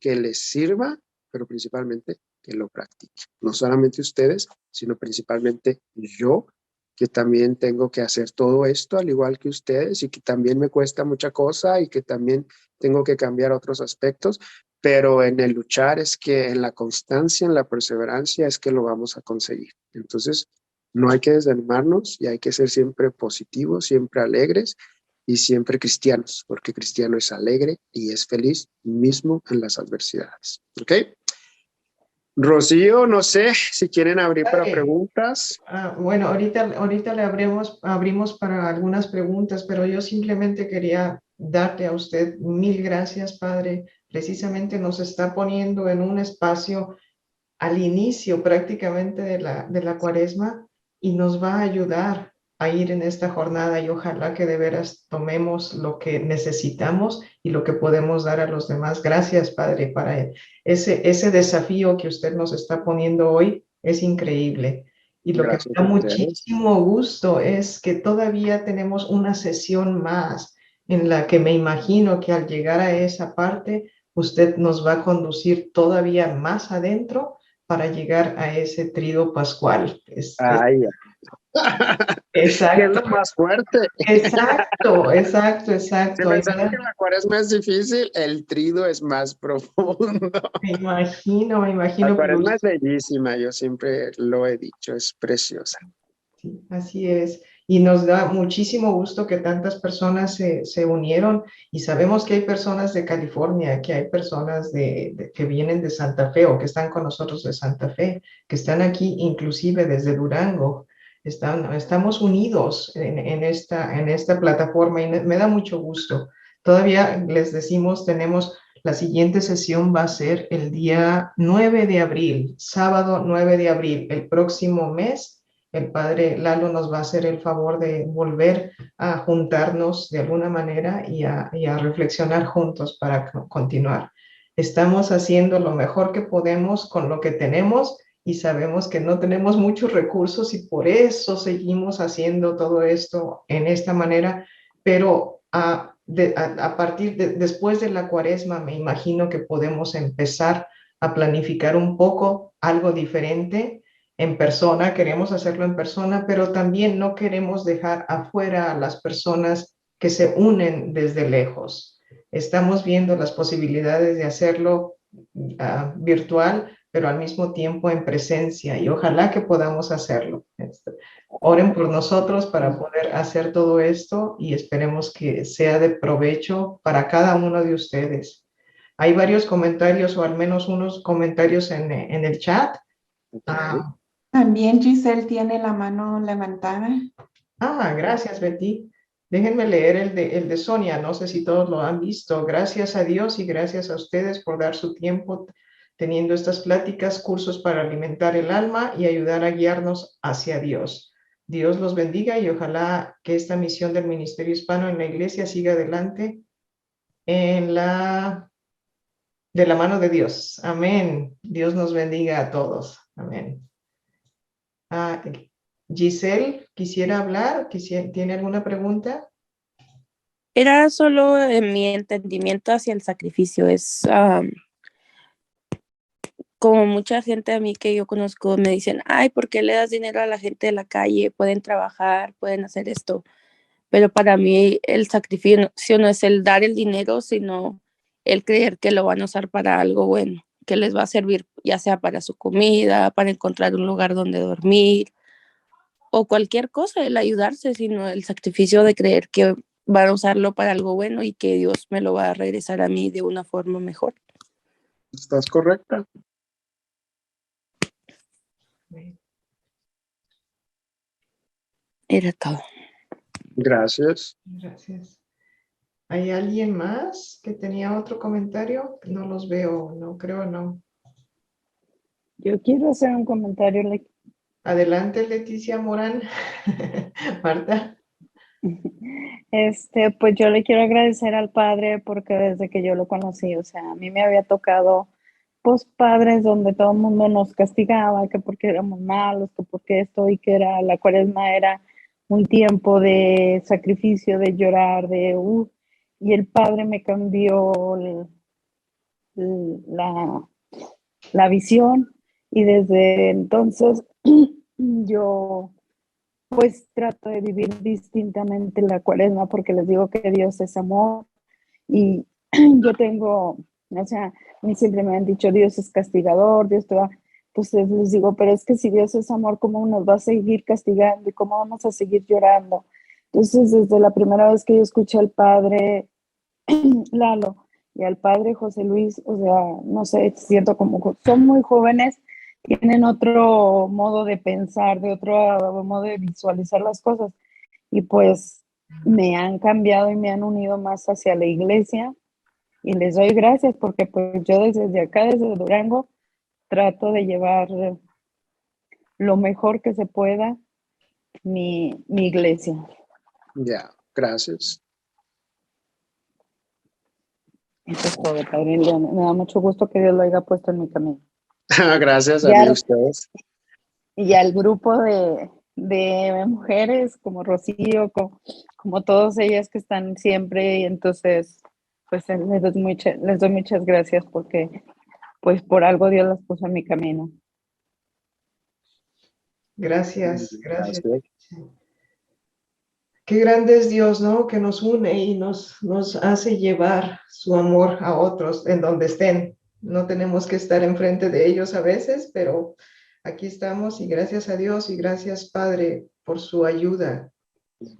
que les sirva, pero principalmente que lo practiquen. No solamente ustedes, sino principalmente yo, que también tengo que hacer todo esto al igual que ustedes y que también me cuesta mucha cosa y que también tengo que cambiar otros aspectos, pero en el luchar es que en la constancia, en la perseverancia es que lo vamos a conseguir. Entonces, no hay que desanimarnos y hay que ser siempre positivos, siempre alegres y siempre cristianos, porque cristiano es alegre y es feliz mismo en las adversidades. ¿Ok? Rocío, no sé si quieren abrir para preguntas. Bueno, ahorita le abrimos para algunas preguntas, pero yo simplemente quería darte a usted 1000 gracias, Padre. Precisamente nos está poniendo en un espacio al inicio prácticamente de la Cuaresma y nos va a ayudar a ir en esta jornada y ojalá que de veras tomemos lo que necesitamos y lo que podemos dar a los demás. Gracias, Padre, para ese desafío que usted nos está poniendo hoy. Es increíble. Y lo que me da muchísimo gusto es que todavía tenemos una sesión más en la que me imagino que al llegar a esa parte, usted nos va a conducir todavía más adentro para llegar a ese trido pascual. Exacto. Que es lo más fuerte. Exacto. Si pensaron que la Cuaresma es difícil, el trido es más profundo. Me imagino. La Cuaresma es bellísima, yo siempre lo he dicho, es preciosa. Sí, así es. Y nos da muchísimo gusto que tantas personas se unieron y sabemos que hay personas de California, que hay personas que vienen de Santa Fe o que están con nosotros de Santa Fe, que están aquí inclusive desde Durango. Estamos unidos en esta plataforma y me da mucho gusto. Todavía les decimos, tenemos La siguiente sesión va a ser el día 9 de abril, sábado 9 de abril, el próximo mes. El padre Lalo nos va a hacer el favor de volver a juntarnos de alguna manera y a reflexionar juntos para continuar. Estamos haciendo lo mejor que podemos con lo que tenemos y sabemos que no tenemos muchos recursos y por eso seguimos haciendo todo esto en esta manera, pero después de la cuaresma me imagino que podemos empezar a planificar un poco algo diferente en persona, queremos hacerlo en persona, pero también no queremos dejar afuera a las personas que se unen desde lejos. Estamos viendo las posibilidades de hacerlo virtual, pero al mismo tiempo en presencia y ojalá que podamos hacerlo. Oren por nosotros para poder hacer todo esto y esperemos que sea de provecho para cada uno de ustedes. Hay varios comentarios o al menos unos comentarios en el chat. Okay. También Giselle tiene la mano levantada. Gracias, Betty. Déjenme leer el de Sonia. No sé si todos lo han visto. Gracias a Dios y gracias a ustedes por dar su tiempo teniendo estas pláticas, cursos para alimentar el alma y ayudar a guiarnos hacia Dios. Dios los bendiga y ojalá que esta misión del Ministerio Hispano en la Iglesia siga adelante de la mano de Dios. Amén. Dios nos bendiga a todos. Amén. Giselle, ¿quisiera hablar? ¿Tiene alguna pregunta? Era solo en mi entendimiento hacia el sacrificio. Es como mucha gente a mí que yo conozco me dicen, ay, ¿por qué le das dinero a la gente de la calle? Pueden trabajar, pueden hacer esto. Pero para mí el sacrificio no es el dar el dinero, sino el creer que lo van a usar para algo bueno, que les va a servir ya sea para su comida, para encontrar un lugar donde dormir o cualquier cosa, el ayudarse, sino el sacrificio de creer que van a usarlo para algo bueno y que Dios me lo va a regresar a mí de una forma mejor. ¿Estás correcta? Era todo. Gracias. Gracias. ¿Hay alguien más que tenía otro comentario? No los veo, no creo, no. Yo quiero hacer un comentario. Adelante, Leticia Morán. Marta. Pues yo le quiero agradecer al Padre porque desde que yo lo conocí, o sea, a mí me había tocado pues padres donde todo el mundo nos castigaba, que porque éramos malos, que porque esto y que era la cuaresma era un tiempo de sacrificio, de llorar, y el Padre me cambió la visión y desde entonces yo pues trato de vivir distintamente la cuaresma porque les digo que Dios es amor y yo tengo, o sea, a mí siempre me han dicho Dios es castigador, Dios te va, entonces les digo, pero es que si Dios es amor, ¿cómo nos va a seguir castigando y cómo vamos a seguir llorando? Entonces desde la primera vez que yo escuché al Padre Lalo y al Padre José Luis, o sea, no sé, siento como son muy jóvenes, tienen otro modo de pensar, de otro modo de visualizar las cosas y pues me han cambiado y me han unido más hacia la iglesia y les doy gracias porque pues yo desde acá, desde Durango, trato de llevar lo mejor que se pueda mi iglesia. Ya, gracias. Eso es todo, Padre León. Me da mucho gusto que Dios lo haya puesto en mi camino. Gracias a mí, ustedes. Y al grupo de mujeres como Rocío, como todas ellas que están siempre, y entonces pues les doy muchas gracias porque pues por algo Dios las puso en mi camino. Gracias, gracias. Qué grande es Dios, ¿no? Que nos une y nos hace llevar su amor a otros en donde estén. No tenemos que estar enfrente de ellos a veces, pero aquí estamos y gracias a Dios y gracias, Padre, por su ayuda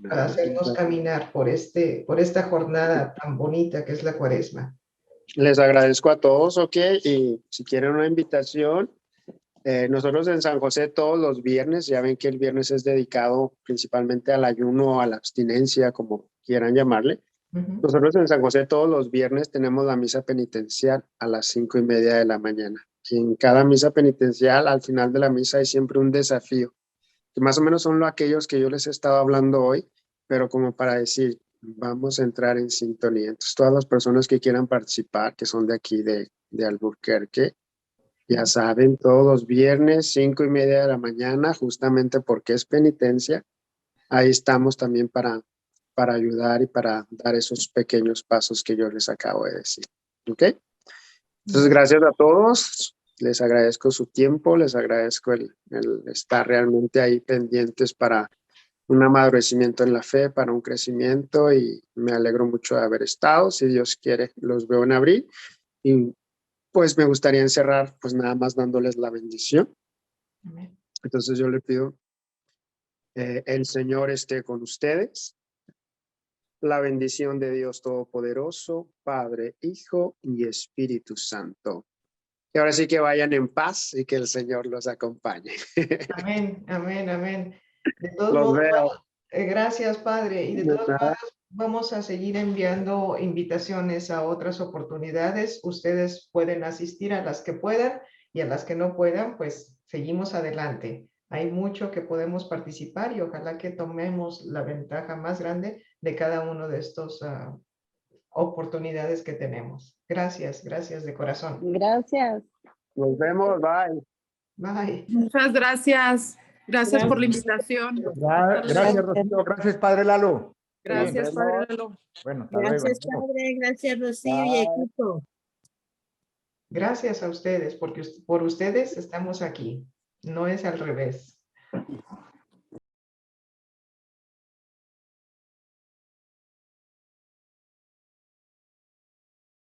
para hacernos caminar por esta jornada tan bonita que es la Cuaresma. Les agradezco a todos, ok, y si quieren una invitación, nosotros en San José todos los viernes, ya ven que el viernes es dedicado principalmente al ayuno, a la abstinencia, como quieran llamarle, Nosotros en San José todos los viernes tenemos la misa penitencial a las 5:30 de la mañana. Y en cada misa penitencial, al final de la misa hay siempre un desafío, que más o menos son aquellos que yo les he estado hablando hoy, pero como para decir, vamos a entrar en sintonía. Entonces, todas las personas que quieran participar, que son de aquí, de Albuquerque, ya saben, todos los viernes, 5:30 de la mañana, justamente porque es penitencia, ahí estamos también para ayudar y para dar esos pequeños pasos que yo les acabo de decir. ¿Ok? Entonces, gracias a todos. Les agradezco su tiempo, les agradezco el estar realmente ahí pendientes para un amadurecimiento en la fe, para un crecimiento, y me alegro mucho de haber estado. Si Dios quiere, los veo en abril. Y pues me gustaría encerrar pues nada más dándoles la bendición. Amén. Entonces yo le pido, el Señor esté con ustedes. La bendición de Dios Todopoderoso, Padre, Hijo y Espíritu Santo. Y ahora sí que vayan en paz y que el Señor los acompañe. Amén, amén, amén. De todos Los modos, veo. gracias, Padre. Y de De todos nada. modos, vamos a seguir enviando invitaciones a otras oportunidades. Ustedes pueden asistir a las que puedan, y a las que no puedan, pues seguimos adelante. Hay mucho que podemos participar y ojalá que tomemos la ventaja más grande de cada uno de estos oportunidades que tenemos. Gracias, gracias de corazón. Gracias. Nos vemos. Bye. Bye. Muchas gracias. Gracias por la invitación. Gracias, Rocío. Gracias, Padre Lalo. Gracias, Bien. Padre Lalo. Bueno, hasta luego. Gracias, Padre. Gracias, Rocío y Bye. equipo. Gracias a ustedes, porque por ustedes estamos aquí. No es al revés.